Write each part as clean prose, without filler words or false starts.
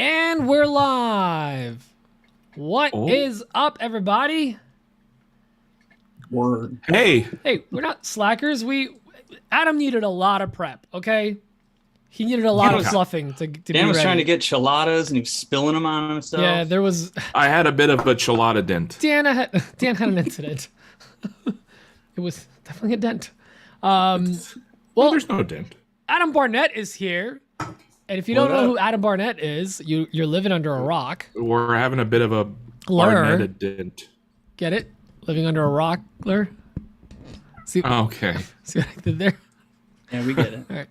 And we're live. What is up, everybody? Word. Hey, we're not slackers. Adam needed a lot of prep, okay? He needed a lot of fluffing to be Dan was ready. trying to get chiladas and he was spilling them on himself. Yeah, there was... I had a bit of a chilada dent. Dan had an incident. It was definitely a dent. Well, there's no dent. Adam Barnett is here. And if you don't know who Adam Barnett is, you're living under a rock. We're having a bit of a Barnett dent. Get it? Living under a rock, Lur? See what I did there? Yeah, we get it. All right.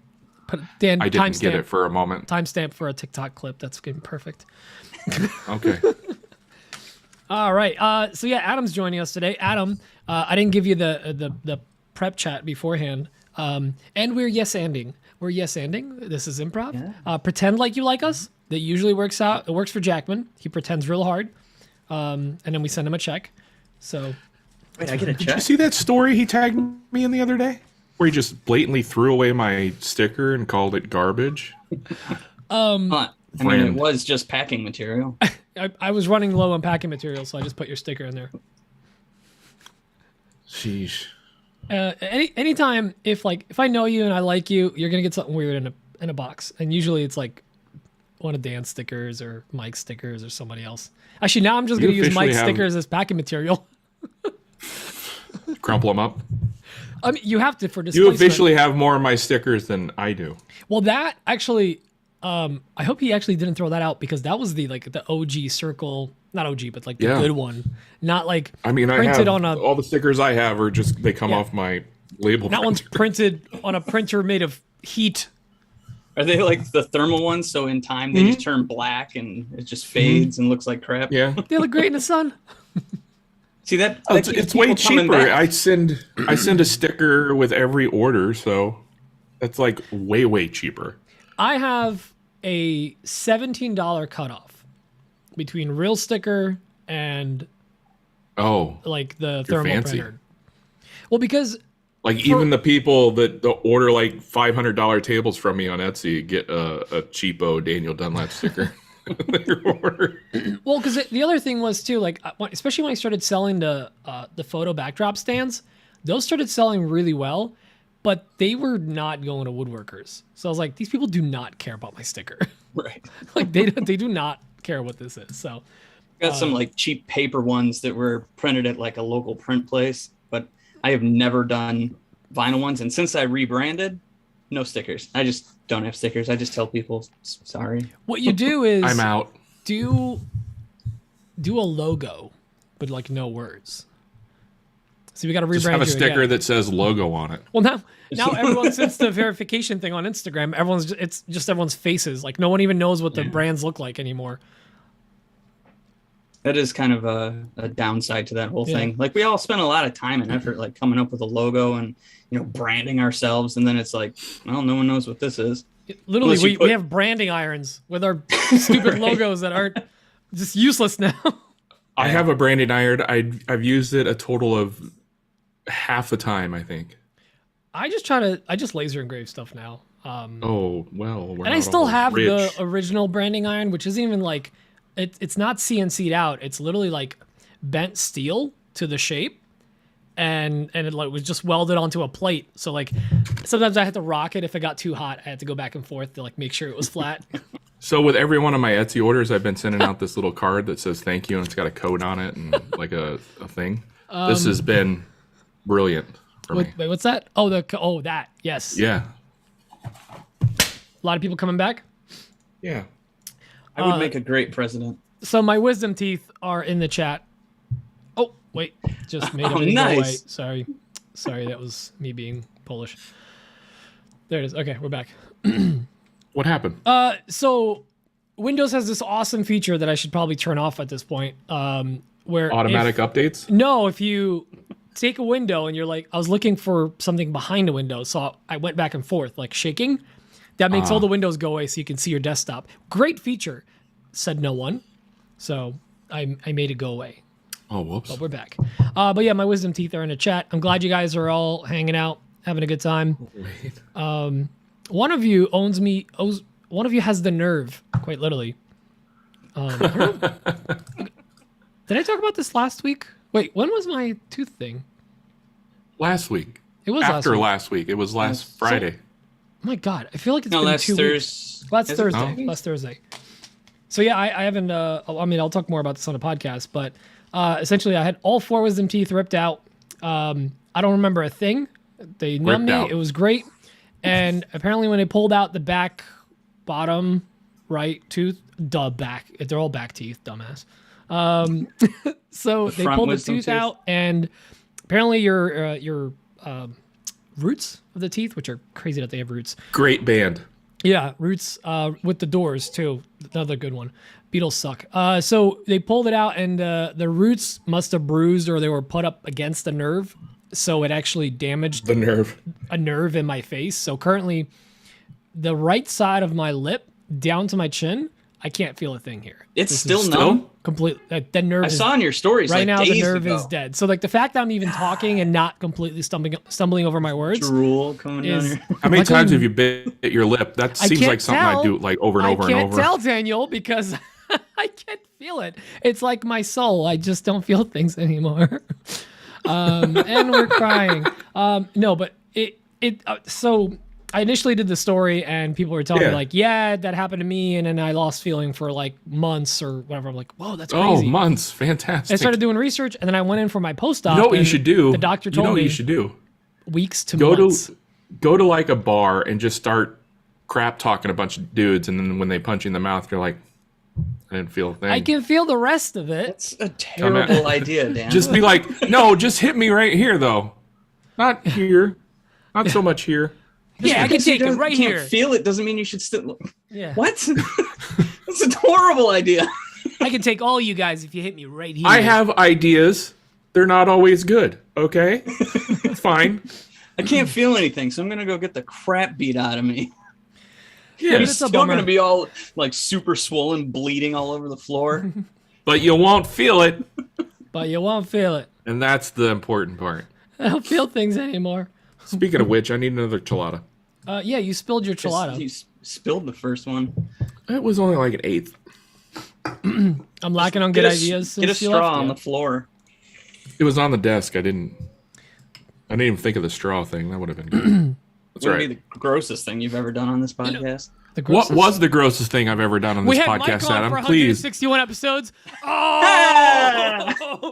Dan, I didn't get it for a moment. Timestamp for a TikTok clip. That's getting perfect. Okay. All right. So yeah, Adam's joining us today. Adam, I didn't give you the prep chat beforehand. And we're yes-anding. We're yes-anding. This is improv. Yeah. Pretend like you like us. That usually works out. It works for Jackman. He pretends real hard. And then we send him a check. So. Wait, I get a check? Did you see that story he tagged me in the other day? Where he just blatantly threw away my sticker and called it garbage? I mean, it was just packing material. I was running low on packing material, so I just put your sticker in there. Sheesh. Anytime if I know you and I like you, you're gonna get something weird in a box, and usually it's like one of Dan's stickers or Mike's stickers or somebody else. Actually, now I'm just gonna use Mike's stickers as packing material. Crumple them up. I mean, you have to for displacement. You officially have more of my stickers than I do. Well, that actually, I hope he actually didn't throw that out because that was the OG circle, not OG, but the good one, not like printed I have on all the stickers I have are just they come off my label. That one's printed on a printer made of heat. Are they like the thermal ones? So in time they just turn black and it just fades and looks like crap. Yeah, they look great in the sun. See that? It's way cheaper. I send a sticker with every order, so that's like way cheaper. I have a $17 cutoff between real sticker and the thermal printer. Well, because even the people that order like $500 tables from me on Etsy get a cheapo Daniel Dunlap sticker. Well, because the other thing was too, especially when I started selling the photo backdrop stands, those started selling really well, but they were not going to woodworkers. So I was like, these people do not care about my sticker. Right. They do not care what this is. So got some cheap paper ones that were printed at a local print place, but I have never done vinyl ones. And since I rebranded, no stickers. I just don't have stickers. I just tell people, sorry. What you do is I'm out. Do a logo, but no words. So we got to rebrand. Just have a sticker that says logo on it. Well, now everyone, since the verification thing on Instagram, it's just everyone's faces. No one even knows what the brands look like anymore. That is kind of a downside to that whole thing. We all spend a lot of time and effort coming up with a logo and branding ourselves, and then it's no one knows what this is. Literally, we have branding irons with our stupid logos that are just useless now. I have a branding iron. I've used it a total of half the time, I think. I just laser engrave stuff now. And I still have the original branding iron, which isn't even it's not CNC'd out. It's literally bent steel to the shape, and it was just welded onto a plate. So sometimes I had to rock it if it got too hot. I had to go back and forth to make sure it was flat. So with every one of my Etsy orders, I've been sending out this little card that says thank you, and it's got a code on it and a thing. This has been brilliant for me. Wait, what's that? That, yes. Yeah. A lot of people coming back? Yeah. I would make a great president. So my wisdom teeth are in the chat. Oh, wait. Just made everything go away. Sorry, that was me being Polish. There it is. Okay, we're back. What happened? So Windows has this awesome feature that I should probably turn off at this point. Where automatic updates? No, if you take a window and you're I was looking for something behind a window, so I went back and forth, shaking. That makes all the windows go away so you can see your desktop. Great feature, said no one. So I made it go away. Oh, whoops. But we're back. But yeah, my wisdom teeth are in the chat. I'm glad you guys are all hanging out, having a good time. One of you has the nerve, quite literally, I don't know. Did I talk about this last week? Wait, when was my tooth thing? Last week. It was After last week. last week. It was last Friday. Oh my God, I feel like it's No, been last 2 weeks. Last Thursday. Thursday. Last Thursday. So yeah, I haven't. I mean, I'll talk more about this on the podcast, but essentially, I had all 4 wisdom teeth ripped out. I don't remember a thing. They numbed me. out. It was great. And apparently, when they pulled out the back, bottom right tooth, back. They're all back teeth, dumbass. So they front pulled the wisdom tooth tooth? out, and apparently your roots of the teeth, which are crazy that they have roots. Great band. Yeah, roots with the doors too. Another good one. Beatles suck. So they pulled it out, and the roots must have bruised or they were put up against the nerve, so it actually damaged The nerve. a nerve in my face. So currently, the right side of my lip down to my chin, I can't feel a thing here. It's This still is numb. completely. That nerve I is saw in your stories right like now. The days nerve ago. is dead. So like the fact that I'm even talking and not completely stumbling over my words. Drool coming down Is- here. How many Luckily- times have you bit your lip? That I seems can't like something tell. I do like over and over I and can't over. tell, Daniel, because I can't feel it. It's like my soul. I just don't feel things anymore. And we're crying. No, but so I initially did the story and people were telling me Yeah. like, yeah, that happened to me. And then I lost feeling for like months or whatever. I'm like, whoa, that's Oh, crazy. months. Fantastic. I started doing research and then I went in for my post-op. You know what you and should do? The doctor You told know what me you should do? weeks to Go months. to like a bar and just start crap talking a bunch of dudes, and then when they punch you in the mouth, you're like, I didn't feel a thing. I can feel the rest of it. That's a terrible idea, Dan. Just be like, no, just hit me right here though, not here, not so much here. Yeah, I can Because you take it don't- right you can't here. feel it doesn't mean you should still. Yeah. What? That's a horrible idea. I can take all you guys if you hit me right here. I have ideas. They're not always good. Okay, it's fine. I can't feel anything, so I'm gonna go get the crap beat out of me. Yeah, You're it's a still bummer. gonna be all like super swollen, bleeding all over the floor. but you won't feel it, But you won't feel it. and that's the important part. I don't feel things anymore. Speaking of which, I need another chilada. Yeah, you spilled your gelato. You spilled the first one. It was only like an eighth. I'm lacking on good ideas. Get a since you straw left, on yeah. the floor. It was on the desk. I didn't even think of the straw thing. That would have been good. That's What would right. be the grossest thing you've ever done on this podcast? The What grossest- was the grossest thing I've ever done on we this had Mike podcast, on Adam? for Please. 161 episodes. Oh!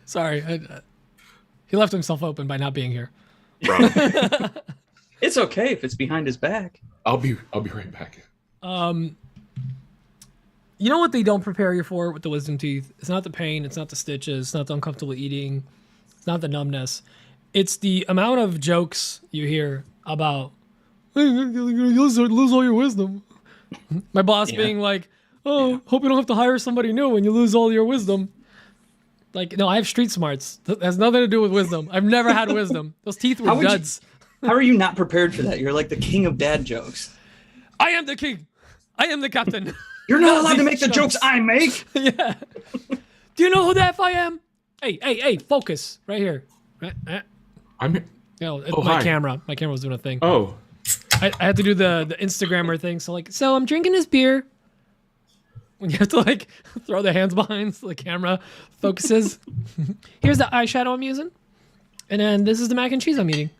Sorry. He left himself open by not being here. Bro, It's okay if it's behind his back. I'll be right back. You know what they don't prepare you for with the wisdom teeth? It's not the pain. It's not the stitches. It's not the uncomfortable eating. It's not the numbness. It's the amount of jokes you hear about, hey, you lose all your wisdom. My boss being like, oh, hope you don't have to hire somebody new when you lose all your wisdom. Like, no, I have street smarts. That has nothing to do with wisdom. I've never had wisdom. Those teeth How were would you- duds. How are you not prepared for that? You're like the king of dad jokes. I am the king. I am the captain. You're not allowed to these make the jokes I make. Yeah. Do you know who the F I am? Hey, focus. Right here. I'm You know, Oh, my hi. camera. My camera was doing a thing. Oh, I had to do the Instagrammer thing. So I'm drinking this beer. When you have to like throw the hands behind so the camera focuses. Here's the eyeshadow I'm using. And then this is the mac and cheese I'm eating.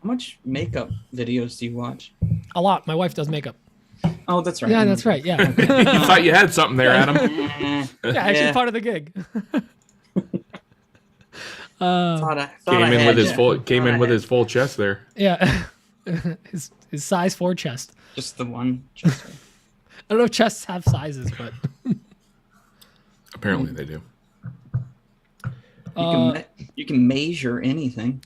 How much makeup videos do you watch? A lot. My wife does makeup. Oh, that's right. Yeah, that's right. Yeah. you thought you had something there, Adam. Eh, Yeah, actually Yeah. part of the gig. thought I Came in had with his you. full came Thought in I with had his full chest there. Yeah. his size 4 chest. just the one. Just I don't know if chests have sizes, but Apparently they do. you can measure anything.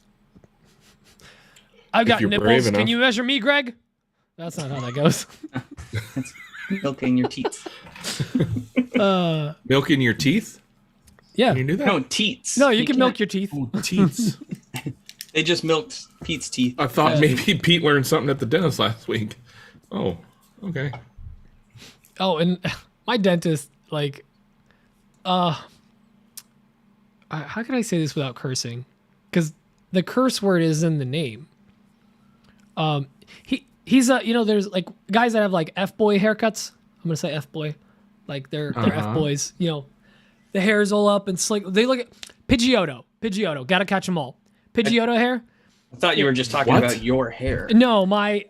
I've got you're nipples. brave Can enough. you measure me, Greg? That's not how that goes. Milking your teeth. Milking your teeth? Yeah. Can you do that? No, teats. No, you can milk can't- your teeth. Oh, teeth. They just milked Pete's teeth. I thought maybe Pete learned something at the dentist last week. Oh, okay. Oh, and my dentist, like, how can I say this without cursing? Because the curse word is in the name. He's there's like guys that have like F-boy haircuts. I'm gonna say F boy, like they're F boys. You know, the hair's all up and slick. They look at Pidgeotto. Gotta catch them all. Pidgeotto hair. I thought you were just talking What? about your hair. No, my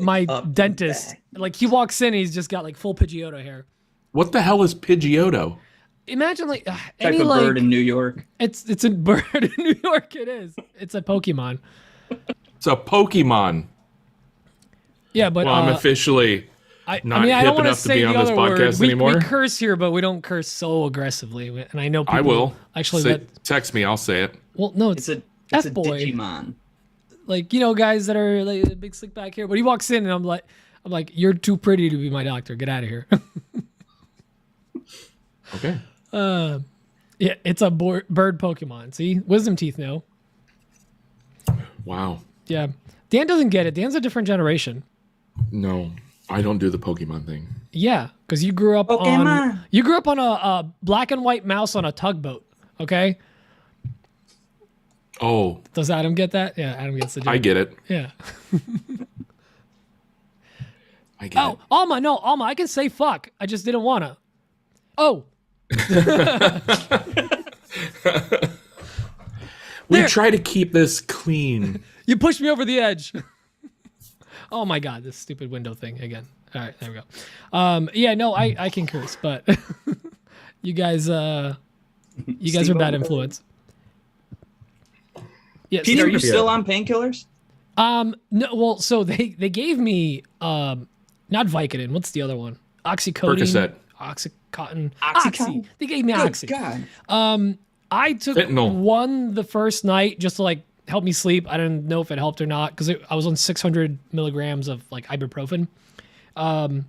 my up dentist. back. Like he walks in, he's just got like full Pidgeotto hair. What the hell is Pidgeotto? Imagine like Type any of like bird in New York. it's a bird in New York. It is. It's a Pokemon. It's a Pokemon. Yeah, but Well, I'm officially not I hip don't want to enough to say be the on this other word. podcast We anymore. curse here, but we don't curse so aggressively. And I know people I will. actually. Say, text me. I'll say it. Well, no, it's It's a F-boy. Digimon. like, you know, guys that are like big slick back here. But he walks in and I'm like, you're too pretty to be my doctor. Get out of here. Okay. Yeah, it's a bird Pokemon. See, wisdom teeth. No. Wow. Yeah, Dan doesn't get it. Dan's a different generation. No, I don't do the Pokemon thing. Yeah, because you grew up Pokemon. on a black and white mouse on a tugboat. Okay. Oh, Does Adam get that? Yeah, Adam gets the joke. I get it. Yeah. I get Oh, it. Alma, I can say fuck. I just didn't wanna. Oh. We There. try to keep this clean. You pushed me over the edge. Oh my god, this stupid window thing again. All right, there we go. Yeah, no, I can curse, but you guys are bad influence. Yeah, Pete, are you Yeah. still on painkillers? no, well, so they gave me not Vicodin. What's the other one? Oxycodone. Percocet. Oxycontin. Oxycontin? Oxy. They gave me Good Oxy. God. I took Fentanyl. one the first night just to like help me sleep. I didn't know if it helped or not because I was on 600 milligrams of like ibuprofen. And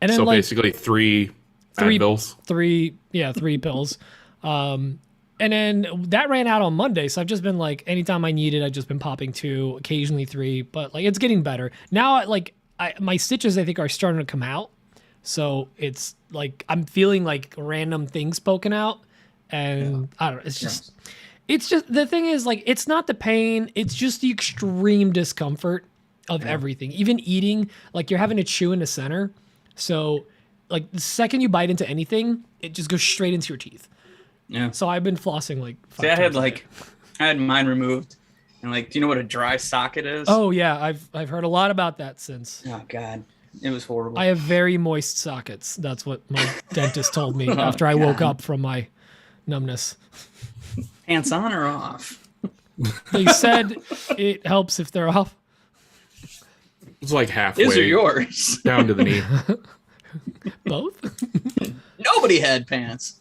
then So like basically three Advils. three pills. And then that ran out on Monday. So I've just been like, anytime I need it, I've just been popping 2, occasionally 3, but like it's getting better. Now, my stitches, I think, are starting to come out. So it's like, I'm feeling like random things poking out. And I don't know. It's just the thing is like, it's not the pain. It's just the extreme discomfort of everything. Even eating, like you're having to chew in the center. So like the second you bite into anything, it just goes straight into your teeth. Yeah. So I've been flossing like 5 See, I times a day. had mine removed, and like, do you know what a dry socket is? Oh yeah, I've heard a lot about that since. Oh God, it was horrible. I have very moist sockets. That's what my dentist told me after I woke God. up from my numbness. Pants on or off? They said it helps if they're off. It's like halfway His or yours? down to the knee. Both. Nobody had pants.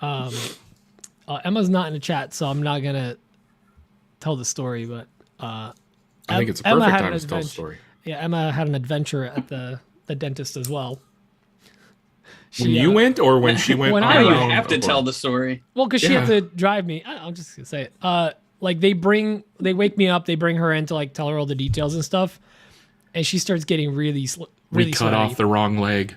Emma's not in the chat, so I'm not gonna tell the story. But I think it's a Emma perfect had time an to tell the adventure. story. Yeah, Emma had an adventure at the dentist as well. When you went or when she went When on I her Now went. you own have to accord? tell the story. Well, because she had Yeah. to drive me. I'm just gonna say it. Like they wake me up. They bring her in to like tell her all the details and stuff, and she starts getting really We cut sweaty. off the wrong leg.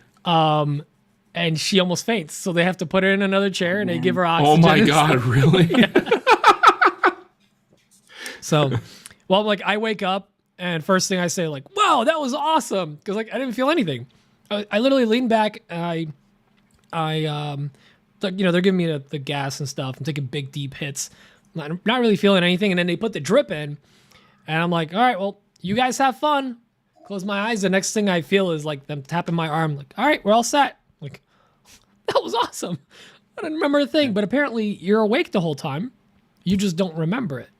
And she almost faints. So they have to put her in another chair and they give her Oh oxygen. my and God, stuff. really? So, well, like I wake up and first thing I say, like, "Wow, that was awesome," because like I didn't feel anything. I literally lean back and you know, they're giving me the gas and stuff. I'm taking big deep hits. I'm not really feeling anything, and then they put the drip in, and I'm like, "All right, well, you guys have fun." Close my eyes. The next thing I feel is like them tapping my arm. Like, "All right, we're all set." Like, that was awesome. I didn't remember a thing, but apparently you're awake the whole time. You just don't remember it.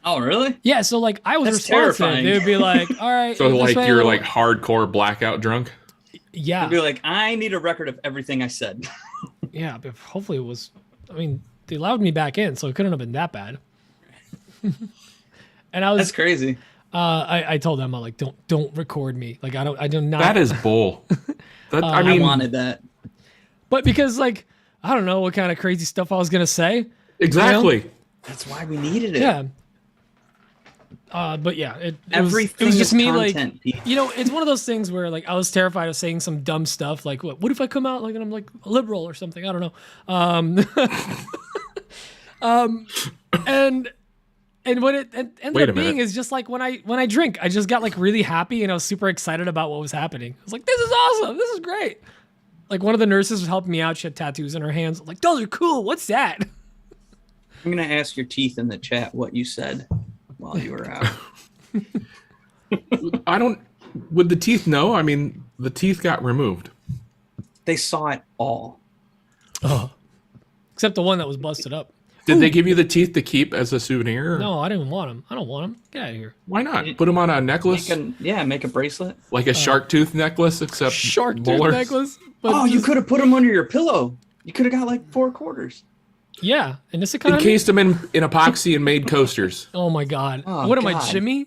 Oh, really? Yeah, so like I was That's responsive. terrifying. They would be like, "All right." So this like way, you're little-" like hardcore blackout drunk? yeah, I'd be like, I need a record of everything I said. yeah. But hopefully it was. I mean, they allowed me back in, so it couldn't have been that bad. And I That's was, crazy. I told them, I'm like, don't record me. Like I do not. That is bull. That, I I mean, wanted that. But because like I don't know what kind of crazy stuff I was gonna say. exactly. That's why we needed it. Yeah. But yeah, it Everything was just is me content, like, Pete. you know, it's one of those things where like I was terrified of saying some dumb stuff like what if I come out like and I'm like a liberal or something, I don't know. And And what it ended Wait up a minute. being is just like when I drink, I just got like really happy and I was super excited about what was happening. I was like, this is awesome. This is great. Like one of the nurses was helping me out. She had tattoos in her hands. I'm like, those are cool. What's that? I'm gonna ask your teeth in the chat what you said while you were out. I don't. Would the teeth know? I mean, the teeth got removed. They saw it all. Oh, except the one that was busted up. Did they give you the teeth to keep as a souvenir? Or? No, I didn't want them. I don't want them. Get out of here. Why not? Put them on a necklace, Make a bracelet. like a shark tooth necklace, except Shark tooth molars. necklace. But Oh, you could have put them under your pillow. You could have got like 4 quarters. Yeah, in this economy. Encased them in epoxy and made coasters. Oh my god. Oh, What am I, God. Jimmy?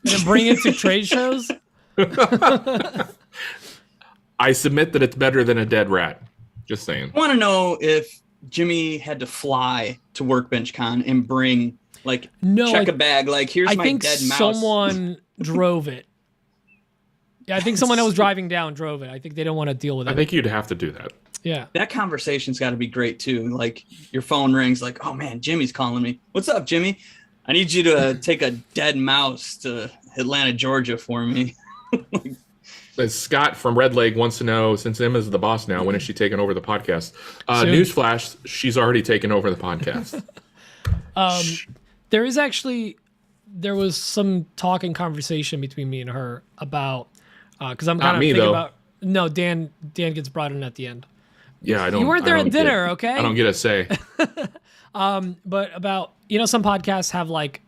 And then bring it to trade shows? I submit that it's better than a dead rat. Just saying. I want to know if Jimmy had to fly to Workbench Con and bring like No, check I- a bag. Like here's I my think dead mouse. someone drove it. Yeah, I think someone that was driving down drove it. I think they don't want to deal with it. I think you'd have to do that. Yeah. That conversation's got to be great too. Like your phone rings, like, oh man, Jimmy's calling me. What's up, Jimmy? I need you to take a dead mouse to Atlanta, Georgia for me. Scott from Red Leg wants to know, since Emma's the boss now, when is she taking over the podcast? Soon. Newsflash, she's already taken over the podcast. There was some talk and conversation between me and her about because I'm Not kind of me, thinking though. about no Dan gets brought in at the end. Yeah, I don't. You weren't there I at don't dinner, get- okay? I don't get a say. But about some podcasts have like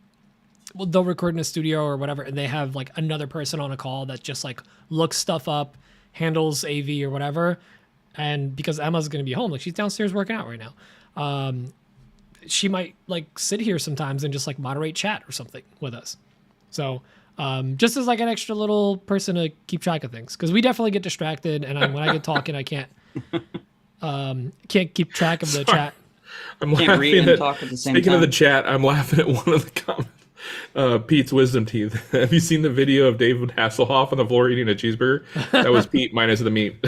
they'll record in a studio or whatever, and they have like another person on a call that just like looks stuff up, handles AV or whatever. And because Emma's gonna be home, like she's downstairs working out right now, she might like sit here sometimes and just like moderate chat or something with us. So just as like an extra little person to keep track of things, because we definitely get distracted, and when I get talking, I can't keep track of the chat. I'm Can't laughing read and at, talk at the same speaking time. of the chat, I'm laughing at one of the comments. Pete's wisdom teeth. Have you seen the video of David Hasselhoff on the floor eating a cheeseburger? That was Pete minus the meat.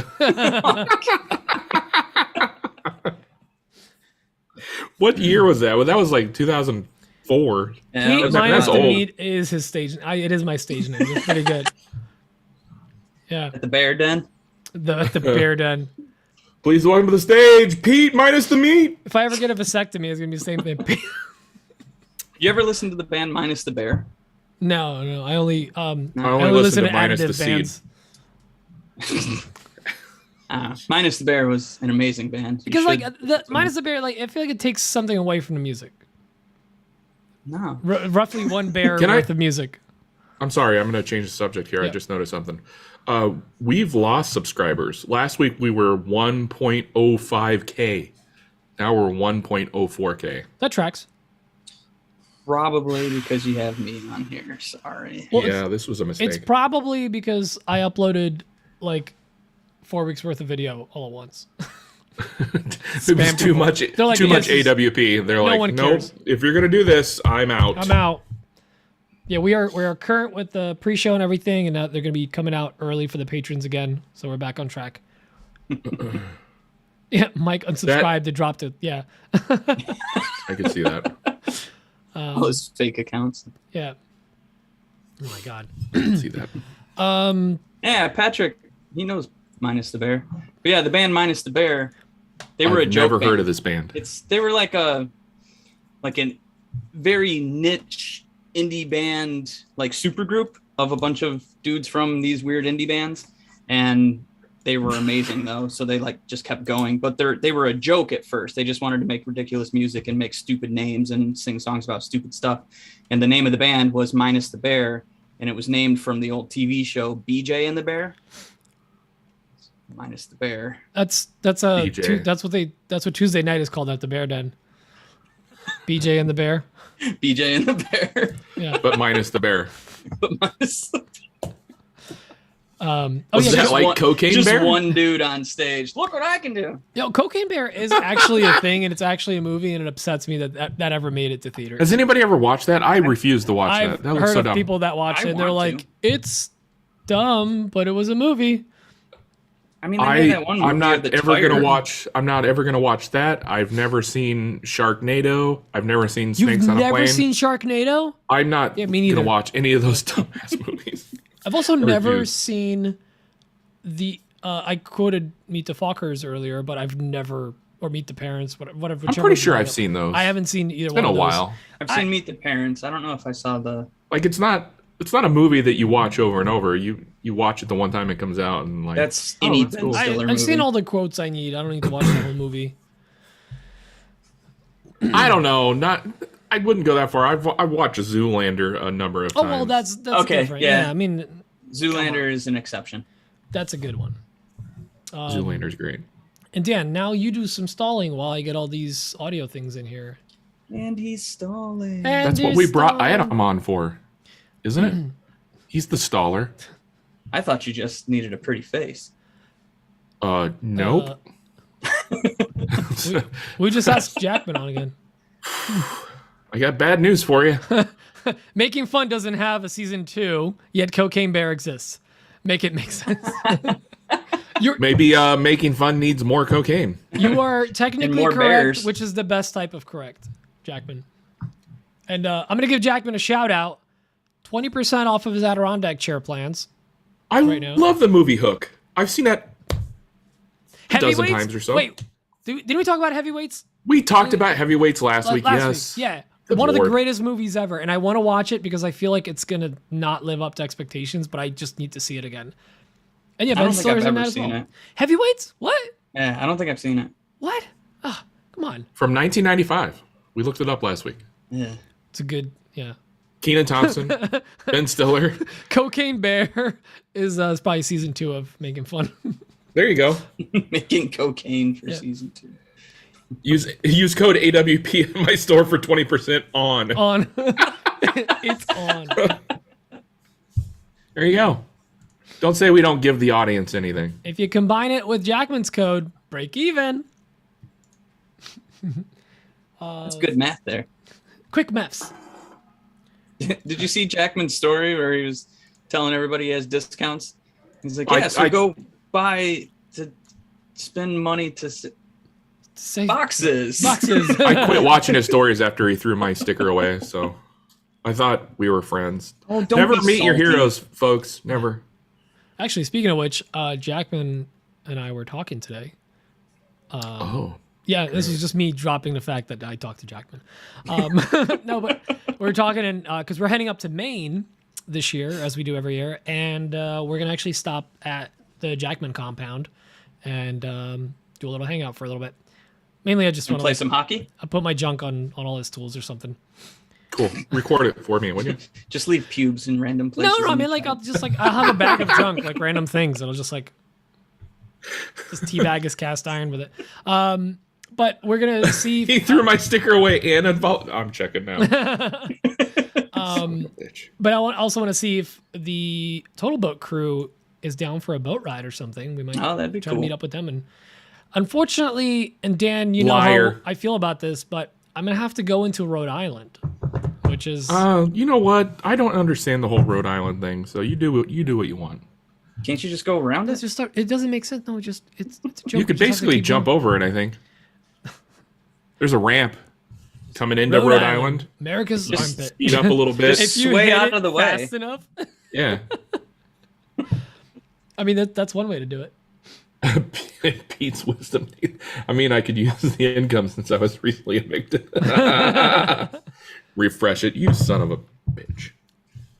What year was that? Well, that was like 2004. Yeah, Pete it was like- minus that's the old. meat is his stage. It is my stage name. It's pretty good. Yeah, at the Bear Den. the bear den. Please welcome to the stage, Pete minus the meat. If I ever get a vasectomy, it's gonna be the same thing. You ever listen to the band Minus the Bear? No, I only I only listen to minus the seed. Minus the Bear was an amazing band. You Because like should- the minus the bear, like I feel like it takes something away from the music. no. Roughly one bear Can I- worth of music. I'm sorry, I'm going to change the subject here. I Yeah. just noticed something. We've lost subscribers. Last week we were 1.05K. Now we're 1.04K. That tracks. Probably because you have me on here. Sorry. Well, Yeah, this was a mistake. It's probably because I uploaded like 4 weeks worth of video all at once. It was too people. much, They're like, too much "Yes, AWP. They're like, one nope, cares." if you're going to do this, I'm out. I'm out. Yeah, we are current with the pre-show and everything, and now they're going to be coming out early for the patrons again. So we're back on track. Yeah, Mike unsubscribed to dropped it. Yeah, I can see that. All those fake accounts. yeah. Oh my god. I can see that. Yeah, Patrick, he knows Minus the Bear. But yeah, the band Minus the Bear, they were a I've joke never band. heard of this band. They were like a very niche indie band, like super group of a bunch of dudes from these weird indie bands, and they were amazing though. So they like just kept going, but they were a joke at first. They just wanted to make ridiculous music and make stupid names and sing songs about stupid stuff. And the name of the band was Minus the Bear, and it was named from the old TV show BJ and the Bear. Minus the Bear. That's BJ. that's what Tuesday night is called at the Bear Den. BJ and the Bear. BJ and the Bear. Yeah. But minus the bear. But minus Oh Was yeah. that Just, like Cocaine just Bear? one dude on stage. Look what I can do. Cocaine Bear is actually a thing, and it's actually a movie, and it upsets me that ever made it to theaters. Has anybody ever watched that? I refuse to watch I've that. That looks heard so of dumb. people that watched I it, and they're want like, to. it's dumb, but it was a movie. I mean, they made that one movie I'm not of the ever tiger. gonna watch. I'm not ever gonna watch that. I've never seen Sharknado. I've never seen Snakes You've on a Plane. never seen Sharknado? I'm not Yeah, me neither. gonna watch any of those dumbass movies. I've also never refuse. seen the. I quoted Meet the Fockers earlier, but I've never or Meet the Parents. Whatever. I'm pretty sure I've seen those. I haven't seen either It's one been a of those. while. I've seen Meet the Parents. I don't know if I saw the. Like it's not a movie that you watch over and over. You watch it the one time it comes out and like That's oh, any that's Ben cool. Stiller movie. I've seen all the quotes I need. I don't need to watch the whole movie. I don't know. I wouldn't go that far. I've watched Zoolander a number of Oh times. well, that's Okay, different. yeah. I mean, Zoolander is an exception. that's a good one. Zoolander's great. And Dan, now you do some stalling while I get all these audio things in here. And he's stalling. That's what we brought Adam on for, isn't it? He's the staller. I thought you just needed a pretty face. Nope. We just asked Jackman on again. I got bad news for you. Making Fun doesn't have a season 2, yet Cocaine Bear exists. Make it make sense. Maybe Making Fun needs more cocaine. You are technically more correct, bears. which is the best type of correct, Jackman. And I'm going to give Jackman a shout out. 20% off of his Adirondack chair plans. I Right now. love the movie Hook. I've seen that a dozen Heavyweights? times or so. Wait, didn't we talk about Heavyweights We talked about Heavyweights last week. Yes. week? Yeah. Good One of Lord. the greatest movies ever. And I want to watch it because I feel like it's going to not live up to expectations, but I just need to see it again. And yeah, I Ben don't think Stiller's I've in ever that as seen well. it. Heavyweights? What? Yeah, I don't think I've seen it. What? Oh, come on. From 1995. We looked it up last week. Yeah. It's a good, yeah. Keenan Thompson, Ben Stiller. Cocaine Bear is probably season 2 of Making Fun. There you go. Making cocaine for season 2. Use code AWP in my store for 20% on. On. It's on. There you go. Don't say we don't give the audience anything. If you combine it with Jackman's code, break even. That's good math there. Quick maths. Did you see Jackman's story where he was telling everybody he has discounts? He's like, I- yeah, so I- go buy to spend money to Say boxes. boxes. I quit watching his stories after he threw my sticker away, so I thought we were friends. Oh, don't Never be meet your salty. heroes, folks. Never. Actually, speaking of which, Jackman and I were talking today. Oh. Yeah, this is just me dropping the fact that I talked to Jackman. No, but we're talking because we're heading up to Maine this year, as we do every year, and we're gonna actually stop at the Jackman compound and do a little hangout for a little bit. Mainly, I just want to Play some hockey? I put my junk on all his tools or something. Cool. Record it for me, would you? Just leave pubes in random places. No, I in mean the like house. I'll have a bag of junk, like random things, and I'll just teabag his cast iron with it. But we're gonna see. He threw my sticker away and unfollowed. I'm checking now. Bitch. But I also want to see if the Total Boat crew is down for a boat ride or something. We might that'd be try to cool. meet up with them. And unfortunately, and Dan, you know Liar. how I feel about this, but I'm gonna have to go into Rhode Island, which is You know what? I don't understand the whole Rhode Island thing. So you do what you want. Can't you just go around it's it? just it doesn't make sense. No, it's a joke. You could just have to basically keep jump going. over it. I think there's a ramp coming into Rhode Island. America's Just armpit. Speed up a little bit. If you Sway hit out it of the way. fast enough, Yeah. I mean that's one way to do it. Pete's wisdom. I mean, I could use the income since I was recently evicted. Refresh it, you son of a bitch.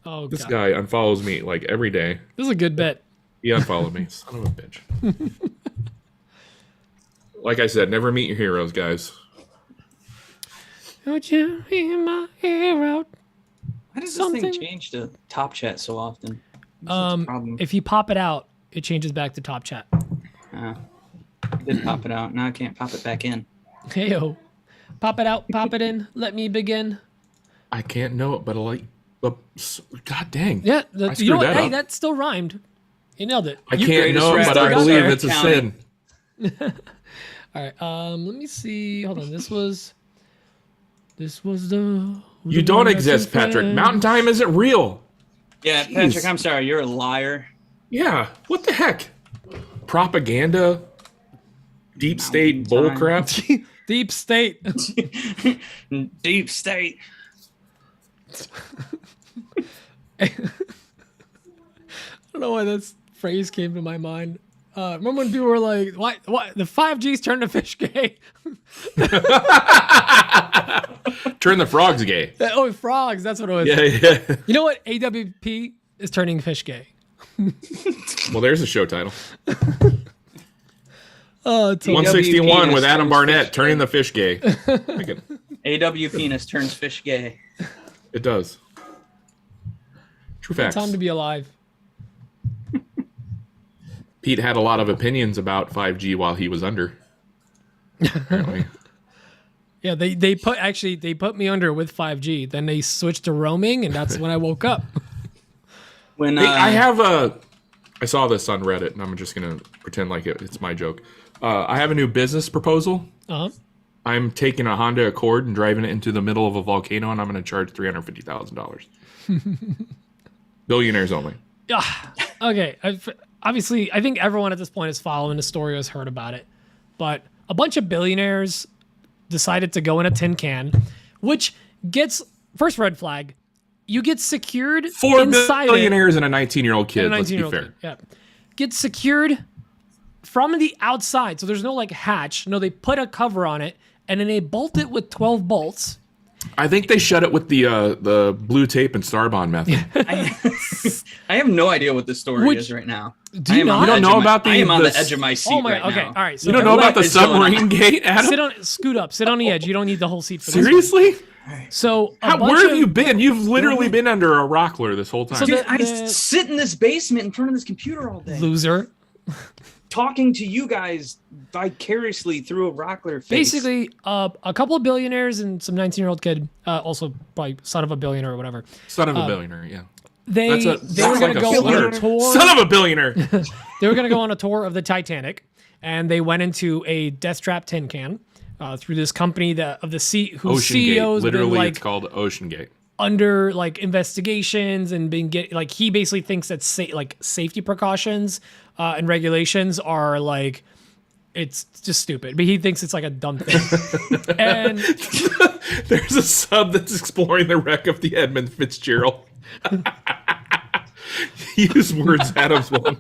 Oh, This God. guy unfollows me like every day. This is a good bet. He unfollowed me, son of a bitch. Like I said, never meet your heroes, guys. Would you be my hero? Why does Something- this thing change to top chat so often? What's the problem? If you pop it out, it changes back to top chat. I did pop it out. Now I can't pop it back in. Heyo. Pop it out, pop it in. Let me begin. I can't know it, but God dang. Yeah, I you know what? screwed that Hey, up. that still rhymed. You nailed it. I can't greatest know it, but I rapper believe ever. it's a County. sin. All right. Let me see. Hold on. This was the. You don't exist, Patrick. Mountain time isn't real. Yeah, Jeez. Patrick, I'm sorry. You're a liar. Yeah. What the heck? propaganda, deep state bullcrap. Deep state. Deep state. I don't know why this phrase came to my mind. Remember when people were like, "What? The 5G's turned the fish gay." Turn the frogs gay. Oh, frogs. That's what it was. Yeah. You know what? AWP is turning fish gay. Well, there's a show title. Oh, it's 161 with Adam turns Barnett fish turning gay. the fish gay. AW penis turns fish gay. It does. True facts. time to be alive. Pete had a lot of opinions about 5G while he was under. Apparently. Yeah, they put me under with 5G. Then they switched to roaming, and that's when I woke up. When Hey, I saw this on Reddit, and I'm just gonna pretend like it's my joke. I have a new business proposal. Uh-huh. I'm taking a Honda Accord and driving it into the middle of a volcano, and I'm going to charge $350,000. Billionaires only. Yeah. Okay. Obviously, I think everyone at this point is following the story, has heard about it. But a bunch of billionaires decided to go in a tin can, which gets, first red flag, you get secured Four inside billionaires and a 19-year-old kid, and a let's be 19-year-old fair. kid. Yeah. Get secured from the outside. So there's no like hatch. No, they put a cover on it and then they bolt it with 12 bolts. I think they shut it with the blue tape and Starbond method. I have no idea what this story Which- is right now. Do you not? You don't know about I am on the the edge of my seat Oh my right god. Okay. now. All right. So You don't know about the is going on? submarine gate, Adam? scoot up. Sit on the edge. You don't need the whole seat for this. Seriously? So Where have you been? You've literally been under a rockler this whole time. So Dude, the- I sit in this basement in front of this computer all day, loser. talking to you guys vicariously through a rockler face. Basically, a couple of billionaires and some 19-year-old kid, also probably son of a billionaire or whatever. Son of a billionaire, yeah. They were That's going to like go a on slur. a tour. Son of a billionaire. They were going to go on a tour of the Titanic, and they went into a death trap tin can through this company whose Ocean Gate. CEO's been Literally, like it's called Ocean Gate. under like investigations and he basically thinks that safety precautions and regulations are like it's just stupid, but he thinks it's like a dumb thing. And There's a sub that's exploring the wreck of the Edmund Fitzgerald. Use words Adam's one.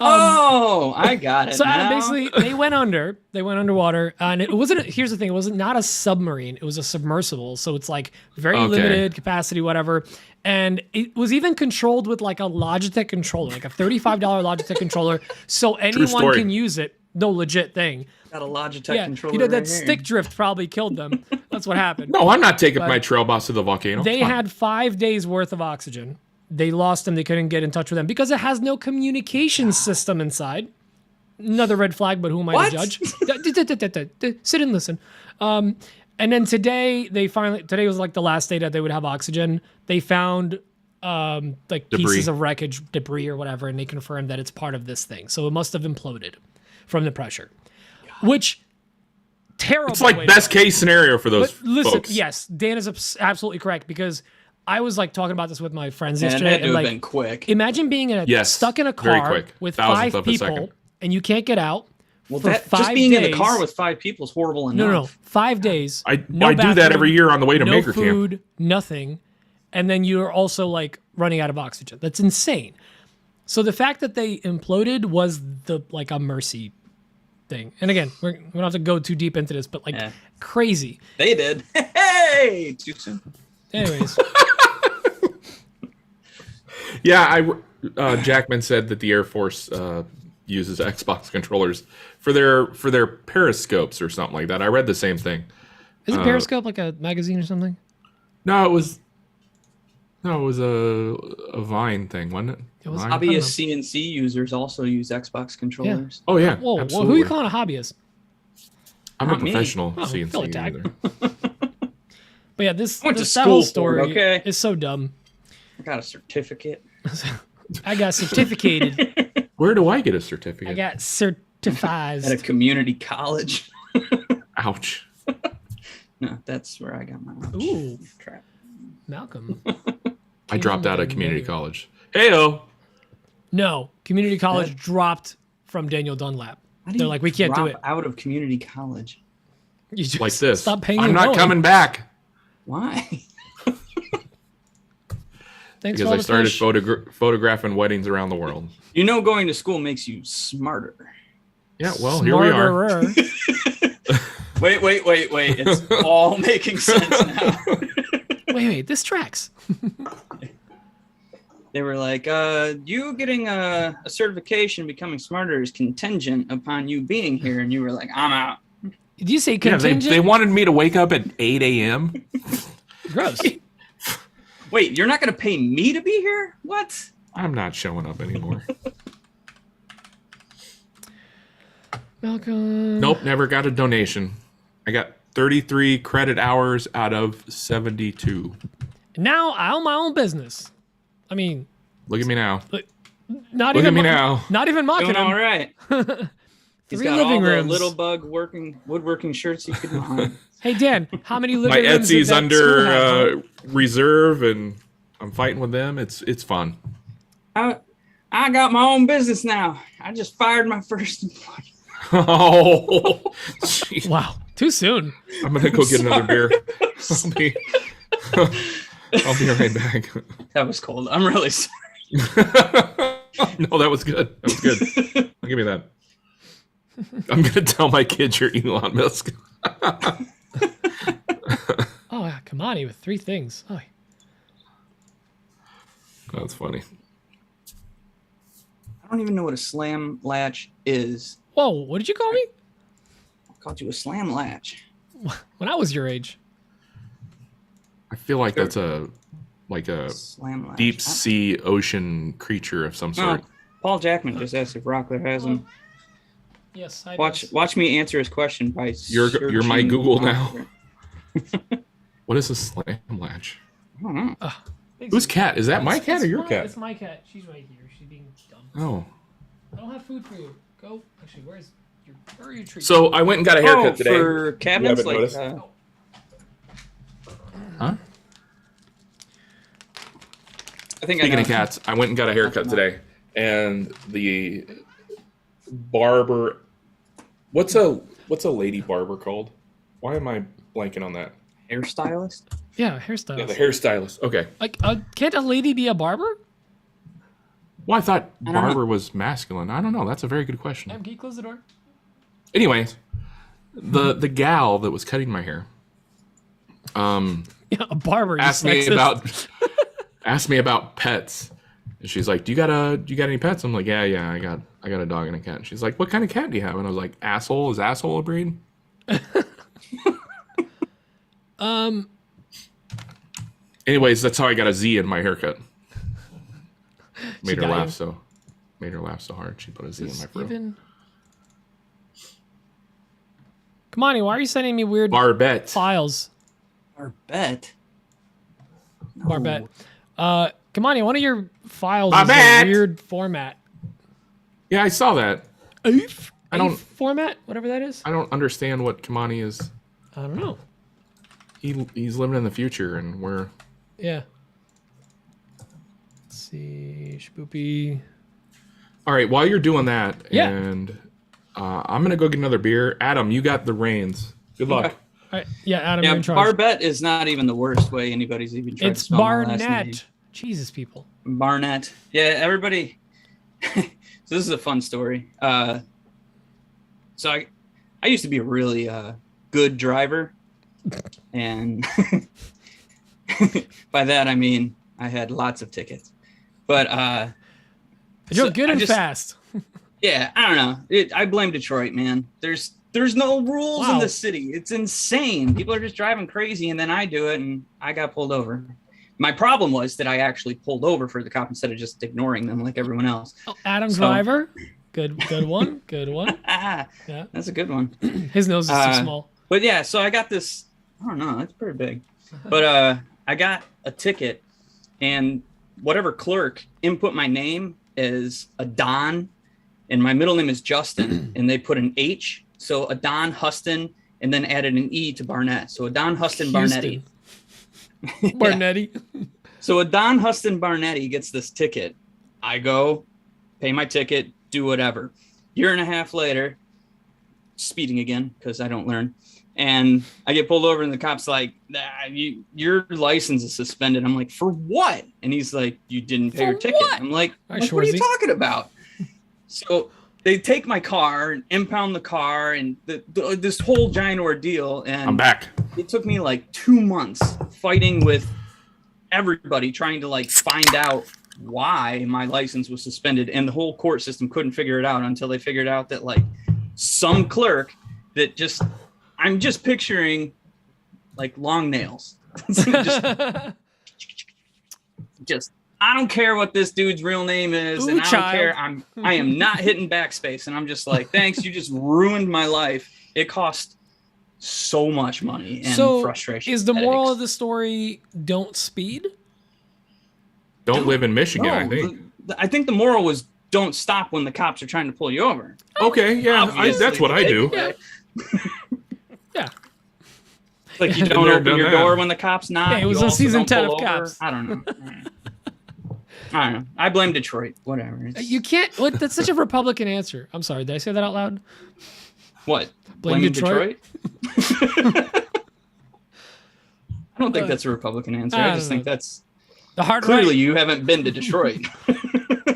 Oh, I got it. so Adam, now. basically they went underwater, and it wasn't. Here's the thing: it was not a submarine; it was a submersible. So it's like very Okay. limited capacity, whatever. And it was even controlled with like a Logitech controller, like a $35 Logitech controller, so anyone story. can use it. No, legit thing. got a Logitech Yeah, controller. you know that right here. stick drift probably killed them. That's what happened. No, I'm not taking my trail boss to the volcano. They Come on. had 5 days worth of oxygen. They lost them. They couldn't get in touch with them because it has no communication system inside. Another red flag, but who am I What? to judge? Sit and listen. And then today was like the last day that they would have oxygen. They found like Debris. pieces of wreckage, debris or whatever, and they confirmed that it's part of this thing. So it must have imploded from the pressure. Which terrible. It's like way best to go. case scenario for those But listen, folks. yes, Dan is absolutely correct because I was like talking about this with my friends And it yesterday. had to And have like, been quick. imagine being stuck in a very car quick. with Thousandth 5 of a people second. and you can't get out. Well, for that 5 just being in the days. car with 5 people is horrible enough. No, 5 days. I no do that bathroom, every year on the way to no Maker Camp. food, nothing, and then you're also like running out of oxygen. That's insane. So the fact that they imploded was a mercy thing. And again, we don't have to go too deep into this, but crazy. They did. Hey, too soon. Anyways, Yeah, Jackman said that the Air Force uses Xbox controllers for their periscopes or something like that. I read the same thing. isn't Periscope like a magazine or something? No, it was a Vine thing, wasn't it? It was Vine? Obvious CNC users also use Xbox controllers. Oh yeah, Whoa, absolutely. who are you calling a hobbyist? I'm a Not me. professional Oh, CNC fill a tag. user. But yeah, this I went to that whole school for it, story okay? is so dumb. I got a certificate. I got certificated. Where do I get a certificate? I got At a certified. community college. Ouch. No, that's where I got my Ooh, crap. Malcolm. I dropped out of community college. Heyo. No, community college dropped from Daniel Dunlap. How do They're you like, we can't do drop it. out of community college? You just Like this. Stop paying. I'm and not going. coming back Why? Thanks because for all I the started fish. photographing weddings around the world. You know, going to school makes you smarter. Yeah, well, here we are. Smarterer. Wait. It's all making sense now. Wait, this tracks. They were like, you getting a certification becoming smarter is contingent upon you being here. And you were like, I'm out. Did you say Yeah, contingent? they wanted me to wake up at 8 a.m. Gross. Wait, you're not going to pay me to be here? What? I'm not showing up anymore. Malcolm. Nope, never got a donation. I got 33 credit hours out of 72. Now I own my own business. I mean, Look at me now. not Look even at me now. Not even mocking Doing all him. right. He's 3 got living all rooms. the little bug woodworking shirts he could want. Hey Dan, how many living My rooms did Etsy's that school have, huh? under reserve, and I'm fighting with them. It's fun. I got my own business now. I just fired my first employee. Oh, geez. Wow, too soon. I'm gonna go get another beer. I'll be right back. That was cold. I'm really sorry. No, that was good. That was good. I'll give me that. I'm gonna tell my kids you're Elon Musk. Oh, yeah, Kamani with 3 things. Oh, That's funny. I don't even know what a slam latch is. whoa, what did you call me? I called you a slam latch. When I was your age. I feel like that's a Slam latch. deep sea ocean creature of some Oh, sort. Paul Jackman just asked if Rockler has them. Yes, I Watch me answer his question by You're my searching Google now. Rockler. What is a slam latch? I don't know. Whose cat? Is that my cat or your cat? It's my cat. She's right here. She's being dumb. Oh. I don't have food for you. Go. Actually, where are your treats? So I went and got a haircut today. For cabinets, You haven't like noticed? Huh? I think Speaking I know. of cats, I went and got a haircut today, and the barber. What's a lady barber called? Why am I blanking on that? Hairstylist. Yeah, hairstylist. Yeah, the hairstylist. Okay. Like, can't a lady be a barber? Well, I thought I don't know. barber was masculine. I don't know. That's a very good question. Can you close the door? Anyways, the gal that was cutting my hair, Yeah, a barber. you asked me sexist. about pets, and she's like, "Do you got any pets?" I'm like, "Yeah, I got a dog and a cat." And she's like, "What kind of cat do you have?" And I was like, "Asshole. Is asshole a breed?" Anyways, that's how I got a Z in my haircut. Made her got laugh you. so hard. She put a Z in my throat. Even... Come on, why are you sending me weird Barbette. files? Barbette. No. Barbette. Kamani, one of your files Barbette! is a weird format. Yeah, I saw that. AWP? I don't- AWP format, whatever that is. I don't understand what Kamani is. I don't know. He's living in the future, and we're Yeah. Let's see, Spoopy. all right. While you're doing that, Yeah. and I'm gonna go get another beer. Adam, you got the reins. Good luck. Okay. All right, yeah, Adam, Yeah, you're in charge. Barbette is not even the worst way anybody's even tried to It's spell my last name. Barnett. Jesus, people. Barnett. Yeah, everybody. So this is a fun story. So I used to be a really good driver, and by that I mean I had lots of tickets. But You're so good I and just- fast. yeah, I don't know. I blame Detroit, man. There's no rules in Wow. the city. It's insane. People are just driving crazy, and then I do it, and I got pulled over. My problem was that I actually pulled over for the cop instead of just ignoring them like everyone else. Oh, Adam So- Driver. Good one. Good one. Ah, Yeah. that's a good one. His nose is too small. But yeah, so I got this. I don't know. It's pretty big. But I got a ticket, and whatever clerk input my name as a Don, and my middle name is Justin, and they put an H, so a Don Huston, and then added an E to Barnett. So a Don Huston Barnetti. Barnetti. So a Don Huston Barnetti gets this ticket. I go, pay my ticket, do whatever. Year and a half later, speeding again because I don't learn. And I get pulled over and the cop's like, your license is suspended. I'm like, for what? And he's like, you didn't pay your ticket. I'm like, what are you talking about? So they take my car and impound the car and this whole giant ordeal. And I'm back. It took me like 2 months fighting with everybody trying to like find out why my license was suspended. And the whole court system couldn't figure it out until they figured out that like some clerk that I'm just picturing like long nails. just I don't care what this dude's real name is, and I don't care. I am not hitting backspace, and I'm just like, thanks, you just ruined my life. It cost so much money and frustration. Is the moral of the story don't speed? Don't live in Michigan, I think the moral was don't stop when the cops are trying to pull you over. Okay, yeah, that's what I do. Yeah. Like you don't open your door when the cops knock. Yeah, it was on season 10 of Cops. I don't know. I blame Detroit. Whatever. You can't. That's such a Republican answer. I'm sorry. Did I say that out loud? What? Blame Detroit? I don't think that's a Republican answer. I just think that's the hard. Clearly, you haven't been to Detroit.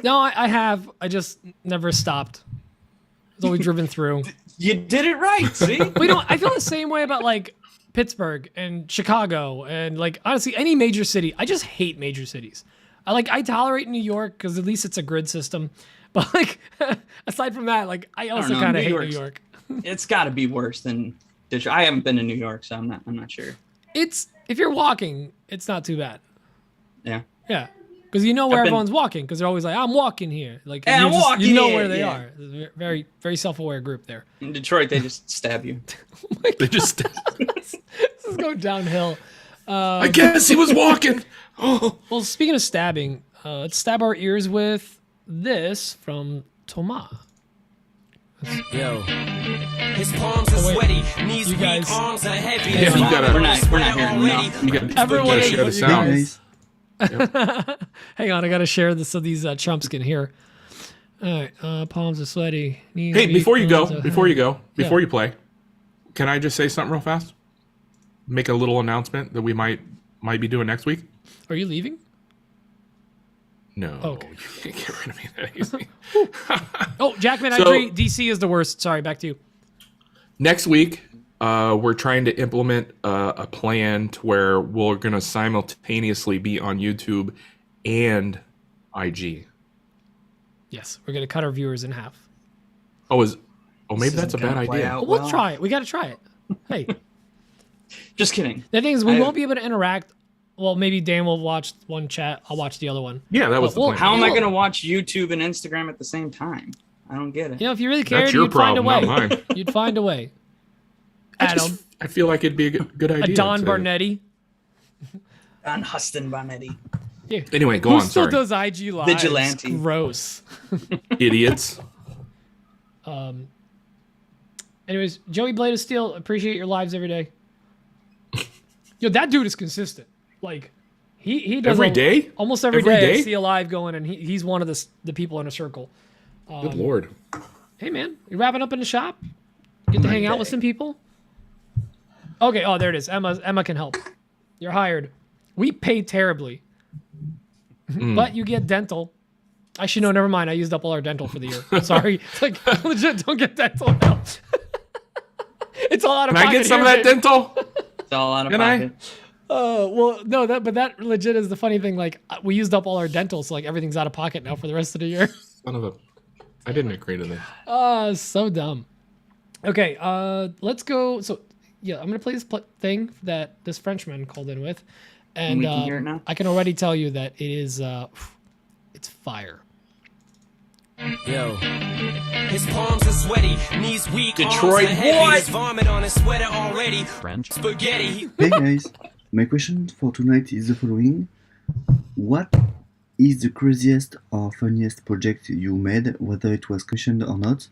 No, I have. I just never stopped. I was always driven through. You did it right. See, I feel the same way about like Pittsburgh and Chicago and like honestly any major city. I just hate major cities. I tolerate New York because at least it's a grid system. But like aside from that, like I also kind of hate New York. It's got to be worse than Detroit. I haven't been to New York, so I'm not sure. It's if you're walking, it's not too bad. Yeah. Yeah. Because you know where everyone's walking, because they're always like, I'm walking here. Like, I'm walking you know here, where they are. Very, very self-aware group there. In Detroit, they just stab you. They just stab you. This is going downhill. I guess he was walking. Oh. Well, speaking of stabbing, let's stab our ears with this from Thomas. Yo. His palms are sweaty, knees weak, arms are heavy. Yeah, we're not hearing enough. You gotta share the sound. Yep. Hang on, I gotta share this so these chumps can hear. All right, palms are sweaty. Hey, before you play, can I just say something real fast? Make a little announcement that we might be doing next week. Are you leaving? No, okay. You can't get rid of me that easy. Oh, Jackman, I agree. DC is the worst. Sorry, back to you. Next week, we're trying to implement a plan to where we're going to simultaneously be on YouTube and IG. Yes, we're going to cut our viewers in half. Maybe that's a bad idea. Well, we'll try it. We got to try it. Hey. Just kidding. The thing is, we won't be able to interact. Well, maybe Dan will watch one chat. I'll watch the other one. Yeah, that was the plan. How am I going to watch YouTube and Instagram at the same time? I don't get it. You know, if you really cared, That's your you'd find a problem, way. not mine. You'd find a way. Adam. I feel like it'd be a good idea. A Don Barnetti. Don Huston Barnetti. Yeah. Anyway, go Who on. still Sorry. does IG live? Vigilante. Gross. Idiots. Anyways, Joey Blade of Steel, appreciate your lives every day. Yo, that dude is consistent. Like, he does every day? Almost every day I see a live going, and he's one of the people in a circle. Good Lord. Hey, man, you wrapping up in the shop? Get to hang out with some people? Okay, oh, there it is. Emma can help. You're hired. We pay terribly. But you get dental. Actually, no, never mind. I used up all our dental for the year. Sorry. It's like, legit, don't get dental now. It's all out of pocket. Can I get some of that dental? It's all out of pocket. Well, no, but that legit is the funny thing. Like, we used up all our dental, so like everything's out of pocket now for the rest of the year. I didn't agree to this. So dumb. Okay, let's go. So, yeah, I'm gonna play this thing that this Frenchman called in with, and we can hear it now? I can already tell you that it is, it's fire. Yo. His palms are sweaty, knees weak, Detroit, arms are heavy, what? his vomit on his sweater already. French spaghetti. Hey guys, my question for tonight is the following. What is the craziest or funniest project you made, whether it was commissioned or not?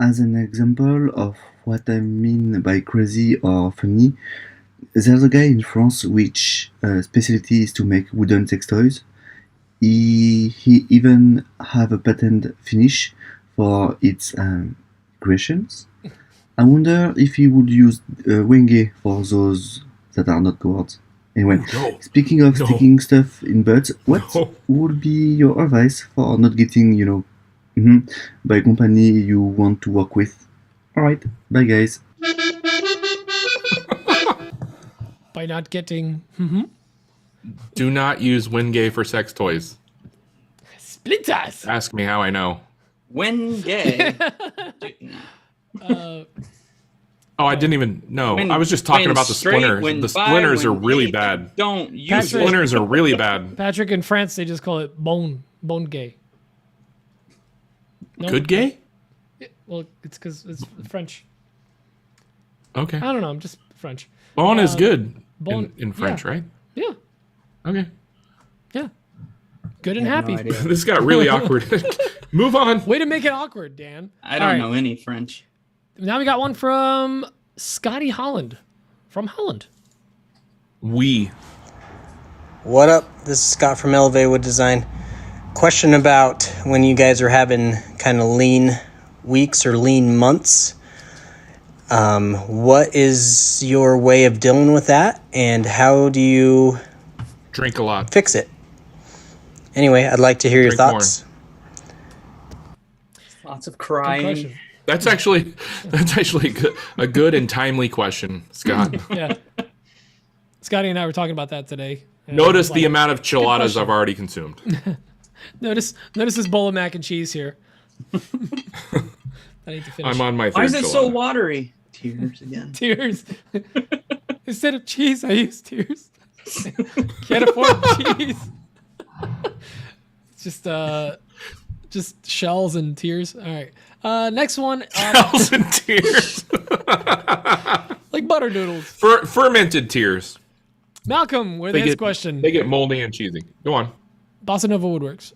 As an example of what I mean by crazy or funny, there's a guy in France which specialty is to make wooden sex toys. He even have a patent finish for its creations. I wonder if he would use Wenge for those that are not gourds. Anyway, No. speaking of No. sticking stuff in butts, what No. would be your advice for not getting, by a company you want to work with? Alright, bye guys. By not getting Do not use Wingay for sex toys. splinters. Ask me how I know. When gay. Oh, I didn't even know. When- I was just talking when about the straight, splinters. when The bi, splinters are when really gay. bad. Don't use The Patrick- it. splinters are really bad. Patrick, in France, they just call it bone gay. No? Good gay? Well, it's because it's French. Okay. I don't know. I'm just French. Bon is good bon- in French, yeah. right? Yeah. Okay. Yeah. Good and I have happy. no idea. This got really awkward. Move on. Way to make it awkward, Dan. I don't know any French. Now we got one from Scotty Holland. From Holland. We. What up? This is Scott from Elevate Wood Design. Question about when you guys are having kind of lean weeks or lean months. What is your way of dealing with that, and how do you Drink a lot. fix it? Anyway, I'd like to hear your Drink thoughts. Lots of Good crying. question. That's actually a good and timely question, Scott. Yeah. Scotty and I were talking about that today. And Notice I was the like, amount of chiladas question. I've already consumed. Notice this bowl of mac and cheese here. I need to finish. I'm on my third Why is it so chilada. watery? Tears again. Tears. Instead of cheese, I use tears. Can't afford cheese. It's just shells and tears. All right. Next one. Shells and tears. Like butter noodles. Fermented tears. Malcolm with They his get question. They get moldy and cheesy. Go on. Bossa Nova Woodworks.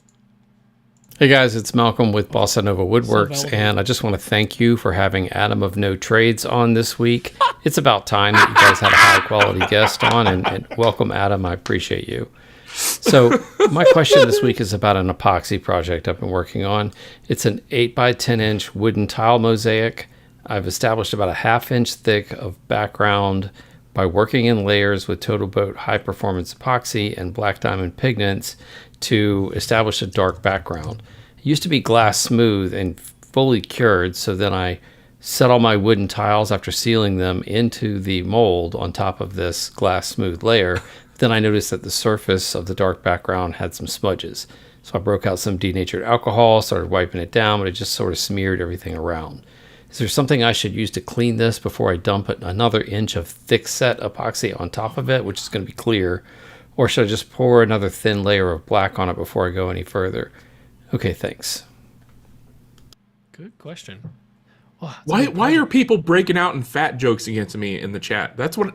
Hey guys, it's Malcolm with Bossa Nova Woodworks, valuable. and I just want to thank you for having Adam of No Trades on this week. It's about time that you guys had a high quality guest on, and welcome, Adam. I appreciate you. So my question this week is about an epoxy project I've been working on. It's an 8 by 10 inch wooden tile mosaic. I've established about a 1/2 inch thick of background by working in layers with Total Boat high performance epoxy and black diamond pigments to establish a dark background. It used to be glass smooth and fully cured, so then I set all my wooden tiles after sealing them into the mold on top of this glass smooth layer. Then I noticed that the surface of the dark background had some smudges. So I broke out some denatured alcohol, started wiping it down, but it just sort of smeared everything around. Is there something I should use to clean this before I dump another inch of thick set epoxy on top of it, which is going to be clear? Or should I just pour another thin layer of black on it before I go any further? Okay, thanks. Good question. Oh, that's a Why good why question. are people breaking out in fat jokes against me in the chat? That's what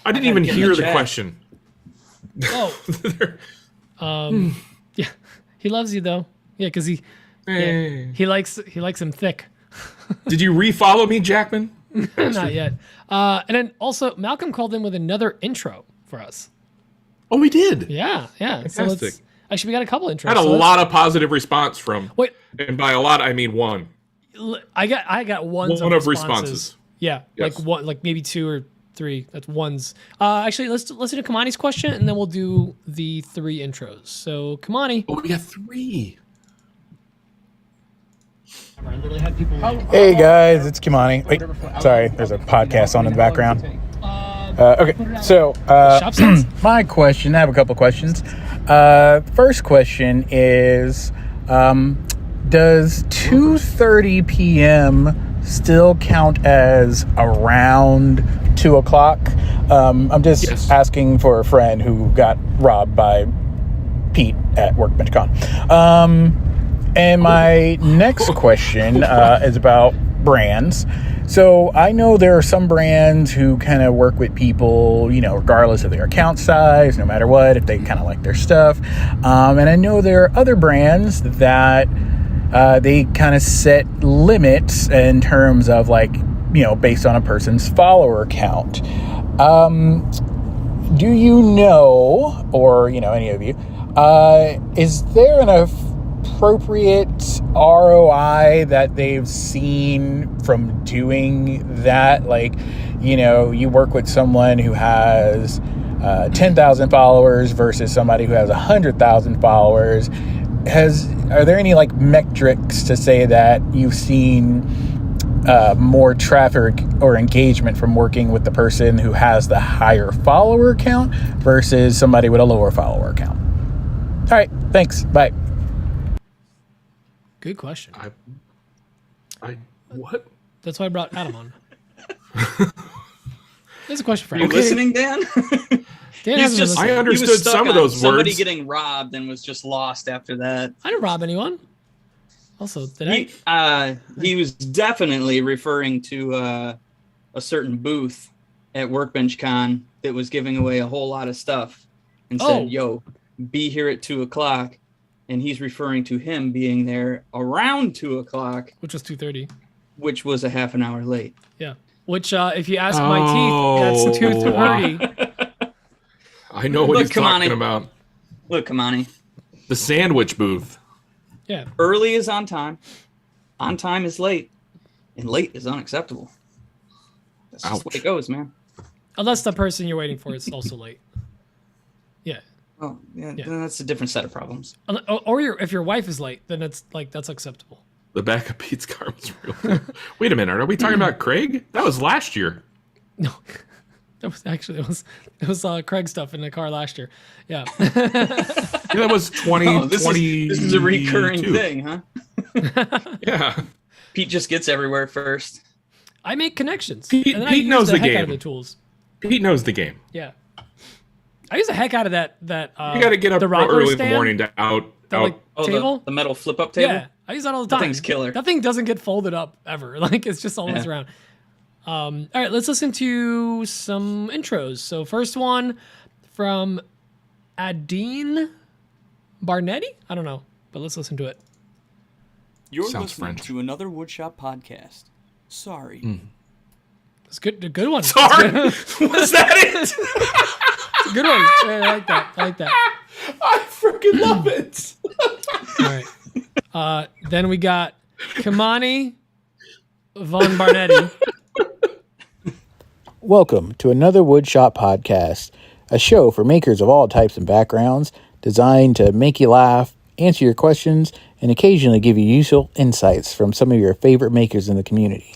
I didn't even get in hear the the chat. question. Oh, yeah, he loves you though. Yeah, because he likes him thick. Did you refollow me, Jackman? Not yet. And then also Malcolm called in with another intro for us. Oh, we did. Yeah. So Fantastic. actually, we got a couple intros. I had a so let's- lot of positive response from. Wait, And by a lot, I mean one. I got ones One of of responses. responses. Yeah, Yes. like maybe 2 or 3. That's ones. Actually, let's listen to Kamani's question, and then we'll do the 3 intros. So Kamani, Oh, we got 3. Hey guys, it's Kimani. Wait, sorry, there's a podcast on in the background. Okay, so shop sounds. my question, I have a couple questions. First question is, does 2:30 p.m. still count as around 2 o'clock? I'm just Yes. asking for a friend who got robbed by Pete at WorkbenchCon. And my next question is about brands. So I know there are some brands who kind of work with people, regardless of their account size, no matter what, if they kind of like their stuff. And I know there are other brands that they kind of set limits in terms of based on a person's follower count. Do you know, or any of you, Is there an appropriate ROI that they've seen from doing that? Like, you work with someone who has 10,000 followers versus somebody who has 100,000 followers. Are there any metrics to say that you've seen more traffic or engagement from working with the person who has the higher follower count versus somebody with a lower follower count? All right, thanks. Bye. Good question. What? That's why I brought Adam on. There's a question for Are you Adam. listening, Dan? Dan hasn't been listening. I He was understood stuck some of on those somebody words. getting robbed and was just lost after that. I didn't rob anyone. Also, did I? He was definitely referring to a certain booth at Workbench Con that was giving away a whole lot of stuff and said, "Yo, be here at 2:00." And he's referring to him being there around 2:00, Which was 2:30. which was a half an hour late. Yeah. Which, if you ask my teeth, that's 2:30. I know what Look, he's talking Kamani. about. Look, Kamani, The sandwich booth. Yeah. early is on time is late, and late is unacceptable. That's just the way it goes, man. Unless the person you're waiting for is also late. Yeah. Oh, yeah, then that's a different set of problems. Or if your wife is late, then it's that's acceptable. The back of Pete's car was real cool. Wait a minute, are we talking about Craig? That was last year. No. That was actually it was Craig stuff in the car last year. Yeah. Yeah, that was 2020. This is a recurring thing, huh? Yeah. Pete just gets everywhere first. I make connections. Pete- and then Pete I knows use the heck game. out of the tools. Pete knows the game. Yeah. I use the heck out of that. You got to get up the real rocker early in the stand, morning to the table. The metal flip-up table? Yeah, I use that all the time. That thing's killer. That thing doesn't get folded up ever. It's just always around. All right, let's listen to some intros. So first one from Adine Barnett. I don't know, but let's listen to it. You're Sounds listening French. to another Woodshop podcast. Sorry. It's good. A good one. Sorry. Was that it? It's a good one. Yeah, I like that. I freaking love it. All right. Then we got Kamani von Barnetti. Welcome to another Woodshop podcast, a show for makers of all types and backgrounds, designed to make you laugh, answer your questions, and occasionally give you useful insights from some of your favorite makers in the community.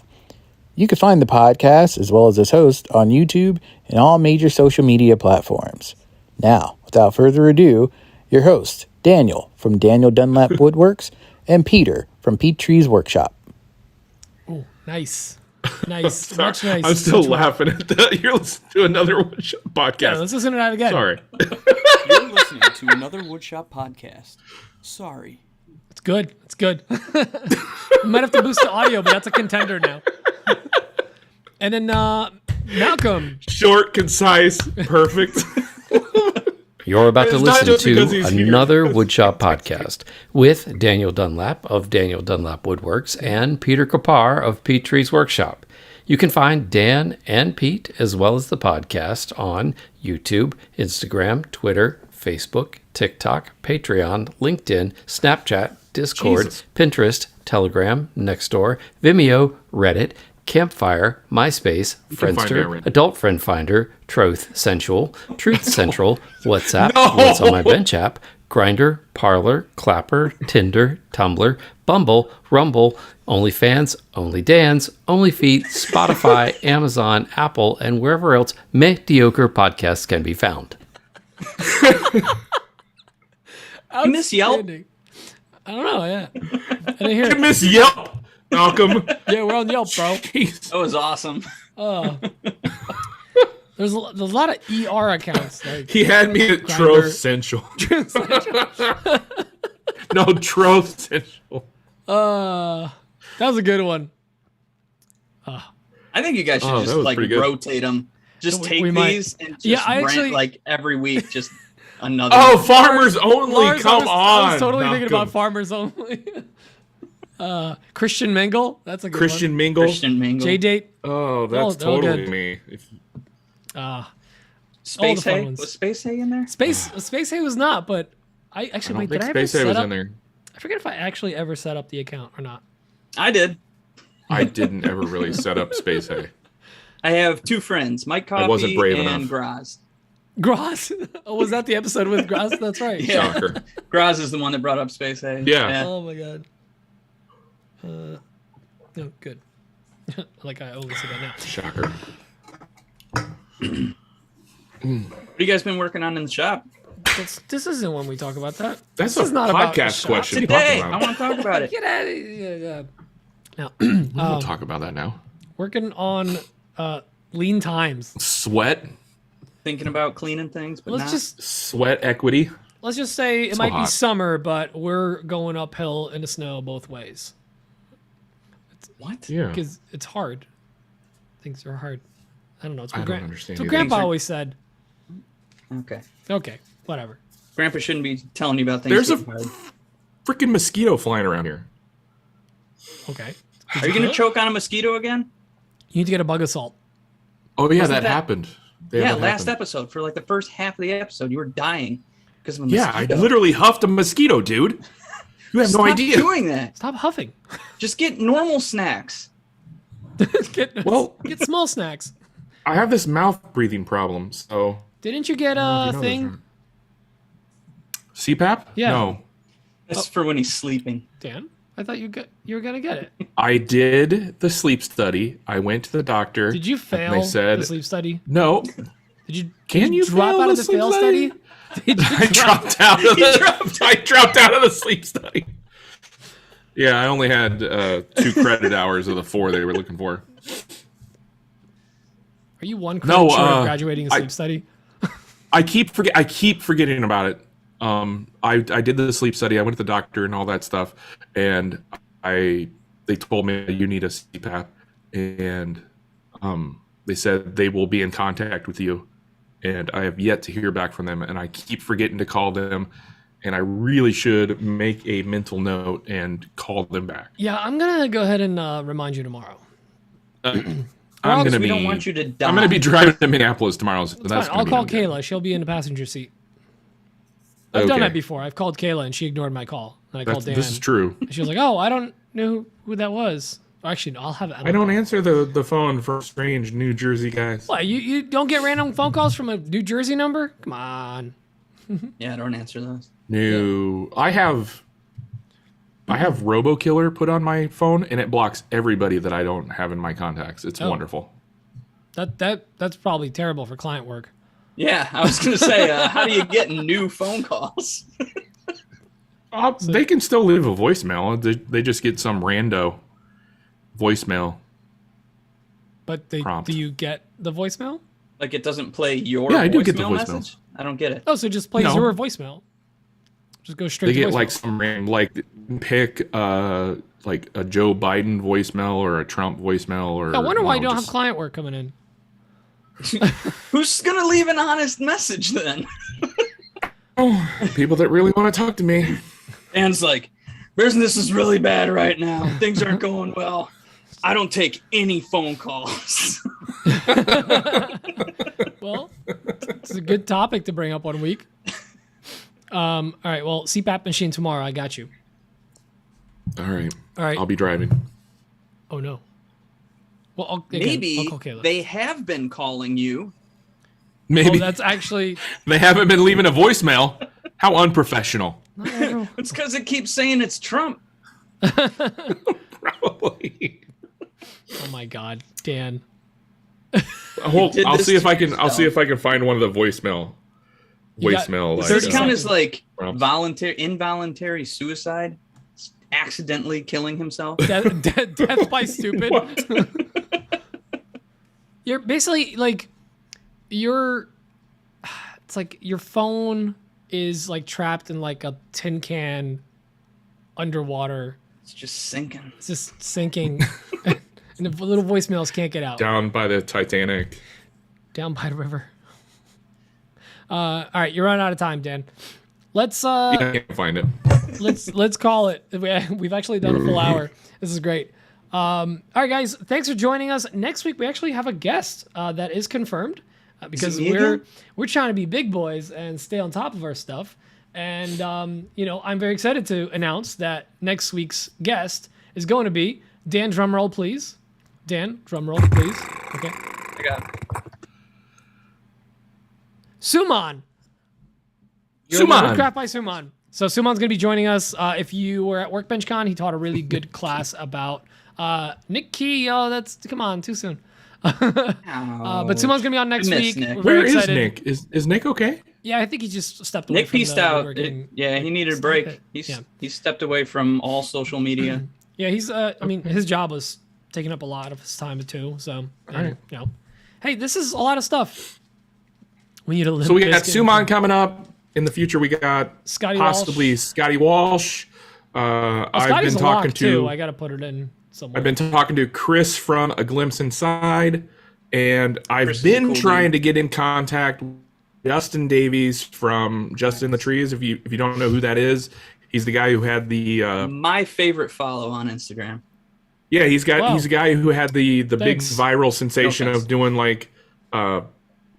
You can find the podcast, as well as this host, on YouTube and all major social media platforms. Now, without further ado, your host, Daniel from Daniel Dunlap Woodworks, and Peter from Pete Tree's Workshop. Oh, nice. Nice. Much nice. I'm still Much laughing at that. You're listening to another Woodshop podcast. Yeah, let's listen to that again. Sorry. You're listening to another Woodshop podcast. Sorry. It's good. It's good. We might have to boost the audio, but that's a contender now. And then Malcolm. Short, concise, perfect. You're about to It's not listen just because to he's here. another Woodshop podcast with Daniel Dunlap of Daniel Dunlap Woodworks and Peter Kapar of Pete Tree's Workshop. You can find Dan and Pete, as well as the podcast, on YouTube, Instagram, Twitter, Facebook, TikTok, Patreon, LinkedIn, Snapchat, Discord, Jesus. Pinterest, Telegram, Nextdoor, Vimeo, Reddit, Campfire, MySpace, can find me on Friendster, Reddit. Adult Friend Finder, Troth Sensual, Truth Central, WhatsApp, What's on My Bench app, Grindr, Parlor, Clapper, Tinder, Tumblr, Bumble, Rumble, OnlyFans, OnlyDans, OnlyFeet, Spotify, Amazon, Apple, and wherever else mediocre podcasts can be found. You miss Yelp? Outstanding. I don't know, yeah. I didn't hear I it. miss Yelp, Malcolm. Yeah, we're on Yelp, bro. Jeez. That was awesome. There's a lot of ER accounts. He had me at Grindr. Troth Central. No, Troth Central. That was a good one. I think you guys should Oh, that just was pretty good. rotate them. Just We take might. these and just Yeah, I rant actually- like every week, just another. Oh, Farmers Only. Lars, Come on. I was totally thinking Malcolm. about farmers only. Christian Mingle. That's a good Christian one. Mingle. Christian Mingle. J-Date. Oh, that's they're all totally good. me. Space fun Hay. ones. Was Space Hay in there? Space Hay was not, but I actually I wait. don't Did I think ever Space A set was up? in there. I forget if I actually ever set up the account or not. I did. I didn't ever really set up Space A. I have two friends, Mike I wasn't Coffey brave and enough. Graz. Graz. Oh, was that the episode with Graz? That's right. Yeah. Shocker. Graz is the one that brought up Space A. Yeah. Oh my god. No, good. Like I only say that now. Shocker. What have you guys been working on in the shop? This isn't when we talk about that. That's This a is not about the podcast shop. question. Today, Talk I about. want to talk about it. Get out of here. Now, We'll talk about that now. working on lean times. Sweat. Thinking about cleaning things, but Sweat equity. Let's just say it So might be hot. summer, but we're going uphill in the snow both ways. what? Yeah. Because it's hard. Things are hard. I don't know. It's what, I don't understand it's what either. Grandpa Things are- always said. Okay. Okay, whatever. Grandpa shouldn't be telling you about things. There's a getting hard. freaking mosquito flying around here. Okay. Are you going to choke on a mosquito again? You need to get a bug assault. Oh yeah, Wasn't that that- happened. Yeah, that last happened. episode, for like the first half of the episode, you were dying because of a Yeah, I mosquito. literally huffed a mosquito, dude. You have no Stop idea. doing that. Stop huffing. Just get normal snacks. Get small snacks. I have this mouth breathing problem, so Didn't you get I don't know a if you know thing, this, right? CPAP? Yeah. No. That's for when he's sleeping. Dan? I thought you were gonna get it. I did the sleep study. I went to the doctor. Did you and fail They said the sleep study? no. Did you? Can did you drop fail out the of the sleep fail study? study? Did you I dropped out of I dropped out of the sleep study. Yeah, I only had 2 credit hours of the 4 they were looking for. Are you one credit No, short of graduating a I- sleep study? I keep forgetting about it. I did the sleep study. I went to the doctor and all that stuff, and they told me you need a CPAP, and they said they will be in contact with you, and I have yet to hear back from them, and I keep forgetting to call them, and I really should make a mental note and call them back. Yeah, I'm gonna go ahead and remind you tomorrow. I'm gonna we be. don't want you to die. I'm gonna be driving to Minneapolis tomorrow. So It's that's fine. I'll gonna call be no good. Kayla. She'll be in the passenger seat. I've done Okay. that before. I've called Kayla and she ignored my call. And I called Dan. This is true. And she was like, "Oh, I don't know who that was." Actually, no, I'll have it. I don't answer the phone for strange New Jersey guys. What, you don't get random phone calls from a New Jersey number? Come on. Yeah, don't answer those. No, I have RoboKiller put on my phone, and it blocks everybody that I don't have in my contacts. It's Oh. wonderful. That's probably terrible for client work. Yeah, I was going to say, how do you get new phone calls? They can still leave a voicemail. They just get some rando voicemail. But Prompt. do you get the voicemail? Like it doesn't play your Yeah, I do get the voicemail voicemails. message? I don't get it. Oh, so it just plays No. your voicemail. Just go straight They to get voicemail. like some random, like pick like a Joe Biden voicemail or a Trump voicemail or. I wonder why you don't just- have client work coming in. Who's going to leave an honest message then? people that really want to talk to me. Dan's like, business is really bad right now. Things aren't going well. I don't take any phone calls. Well, it's a good topic to bring up one week. All right. Well, CPAP machine tomorrow. I got you. All right. All right. I'll be driving. Oh no. Well, I'll call Maybe Kayla. they have been calling you. Maybe Oh, that's actually. they haven't been leaving a voicemail. How unprofessional. It's because it keeps saying it's Trump. Probably. Oh my God, Dan. did I'll this see if to I can. I'll yourself. see if I can find one of the voicemail. You got- Voicemail. Does Like, this count as like prompts. involuntary suicide? Accidentally killing himself? Death by stupid. What? You're basically like, it's like your phone is like trapped in like a tin can underwater. It's just sinking. It's just sinking. And the little voicemails can't get out. Down by the Titanic. Down by the river. All right, you're running out of time, Dan. Let's Yeah, I can't find it. let's call it. We've actually done a full hour. This is great. All right, guys, thanks for joining us. Next week we actually have a guest that is confirmed because me again? we're trying to be big boys and stay on top of our stuff. And I'm very excited to announce that next week's guest is going to be Dan. Drumroll, please. Dan, drumroll, please. Okay. I got it. Suman. Suman. Woodcraft by Suman. So Suman's going to be joining us. If you were at Workbench Con, he taught a really good class about Nick Key. Oh, come on, too soon. But Suman's going to be on next week. Nick. We're Where very is excited. Nick? Is Nick okay? Yeah, I think he just stepped away Nick from pieced the out. woodworking. He needed a Stop break. it. He's stepped away from all social media. Yeah, he's. His job was taking up a lot of his time too. So, right. Hey, this is a lot of stuff. We need a. So we got Suman coming up. In the future, we got possibly Scotty Walsh. I've been talking to. Too. I got to put it in somewhere. I've been talking to Chris from A Glimpse Inside, and I've been trying to get in contact with Justin Davies from Just in the Trees. If you don't know who that is, he's the guy who had the my favorite follow on Instagram. Yeah, he's a guy who had the big viral sensation No, of doing like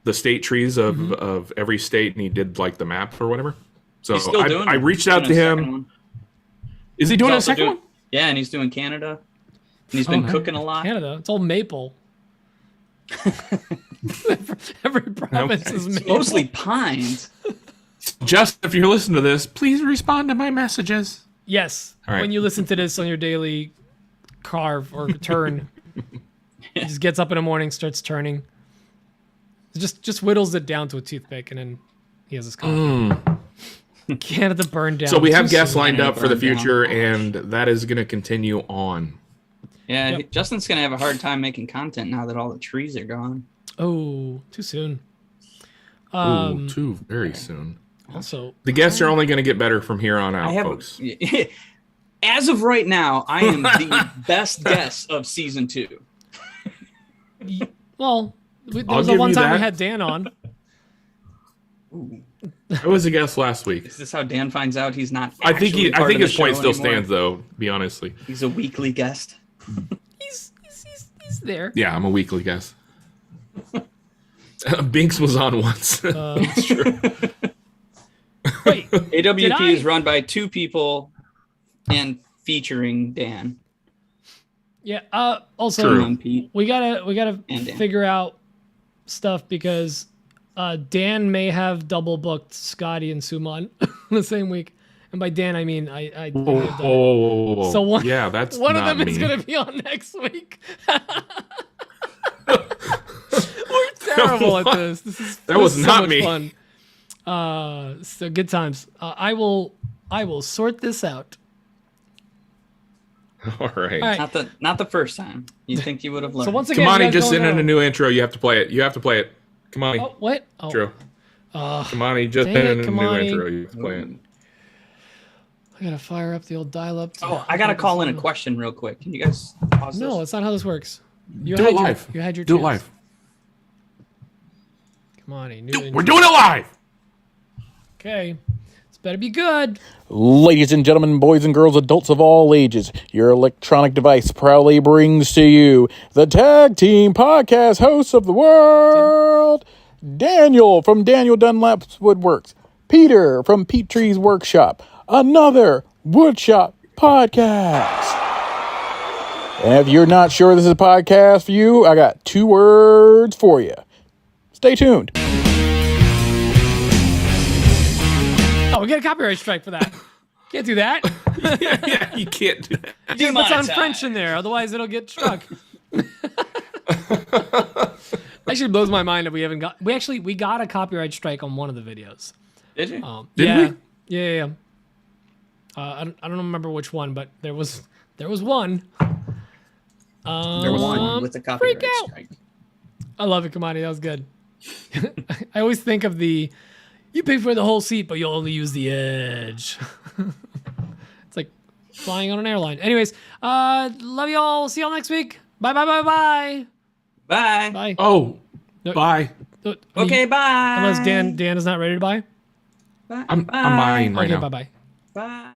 the state trees of every state, and he did like the map or whatever. So I reached out to him. Is he doing a second one? Yeah, and he's doing Canada. And he's been cooking a lot. Canada. It's all maple. Every province is maple. Mostly pines. Just if you're listening to this, please respond to my messages. Yes. All right. When you listen to this on your daily carve or turn, he just gets up in the morning, starts turning. Just whittles it down to a toothpick, and then he has his coffee. Canada burned down. So we have guests lined up for the future, and that is going to continue on. Yeah, Justin's going to have a hard time making content now that all the trees are gone. Oh, too soon. Too very soon. Also, the guests are only going to get better from here on out, folks. As of right now, I am the best guest of season 2. Well, there was the one time we had Dan on. I was a guest last week. Is this how Dan finds out he's not? I think his point still stands, though. To be honestly, he's a weekly guest. He's there. Yeah, I'm a weekly guest. Binks was on once. That's true. Wait, AWP is run by 2 people and featuring Dan. Yeah. Also, Pete. we gotta figure out stuff because Dan may have double booked Scotty and Suman the same week, and by Dan I mean I whoa. So one, yeah, that's one of not them me. is gonna be on next week. We're terrible at this. That was so not much me. Fun. So good times. I will sort this out. All right. Not the first time. You think you would have learned. So once again, Kamani just sent in a new intro. You have to play it. Kamani. Oh, what? Oh. True. Kamani just sent in a new intro. You have to play it. I gotta fire up the old dial-up. I gotta call in a question real quick. Can you guys pause this? No, that's not how this works. You Do it live. You had your Do it chance. live. Kamani. We're doing it live. Okay. This better be good. Ladies and gentlemen, boys and girls, adults of all ages, your electronic device proudly brings to you the tag team podcast hosts of the world, Daniel from Daniel Dunlap's Woodworks, Peter from Pete Tree's Workshop, another Woodshop podcast. And if you're not sure this is a podcast for you, I got 2 words for you. Stay tuned. Oh, we got a copyright strike for that. Can't do that. yeah, you can't do that. You put some French in there, otherwise it'll get struck. Actually blows my mind that we haven't got. We got a copyright strike on one of the videos. Did you? Did we? Yeah. I don't remember which one, but there was one. There was one with a copyright strike. I love it, Kamani. That was good. I always think of you pay for the whole seat, but you'll only use the edge. It's like flying on an airline. Anyways, love you all. See y'all next week. Bye. Bye. Bye. Oh, bye. Okay, bye. Unless Dan is not ready to buy. Bye. I'm buying right now. Bye. Bye.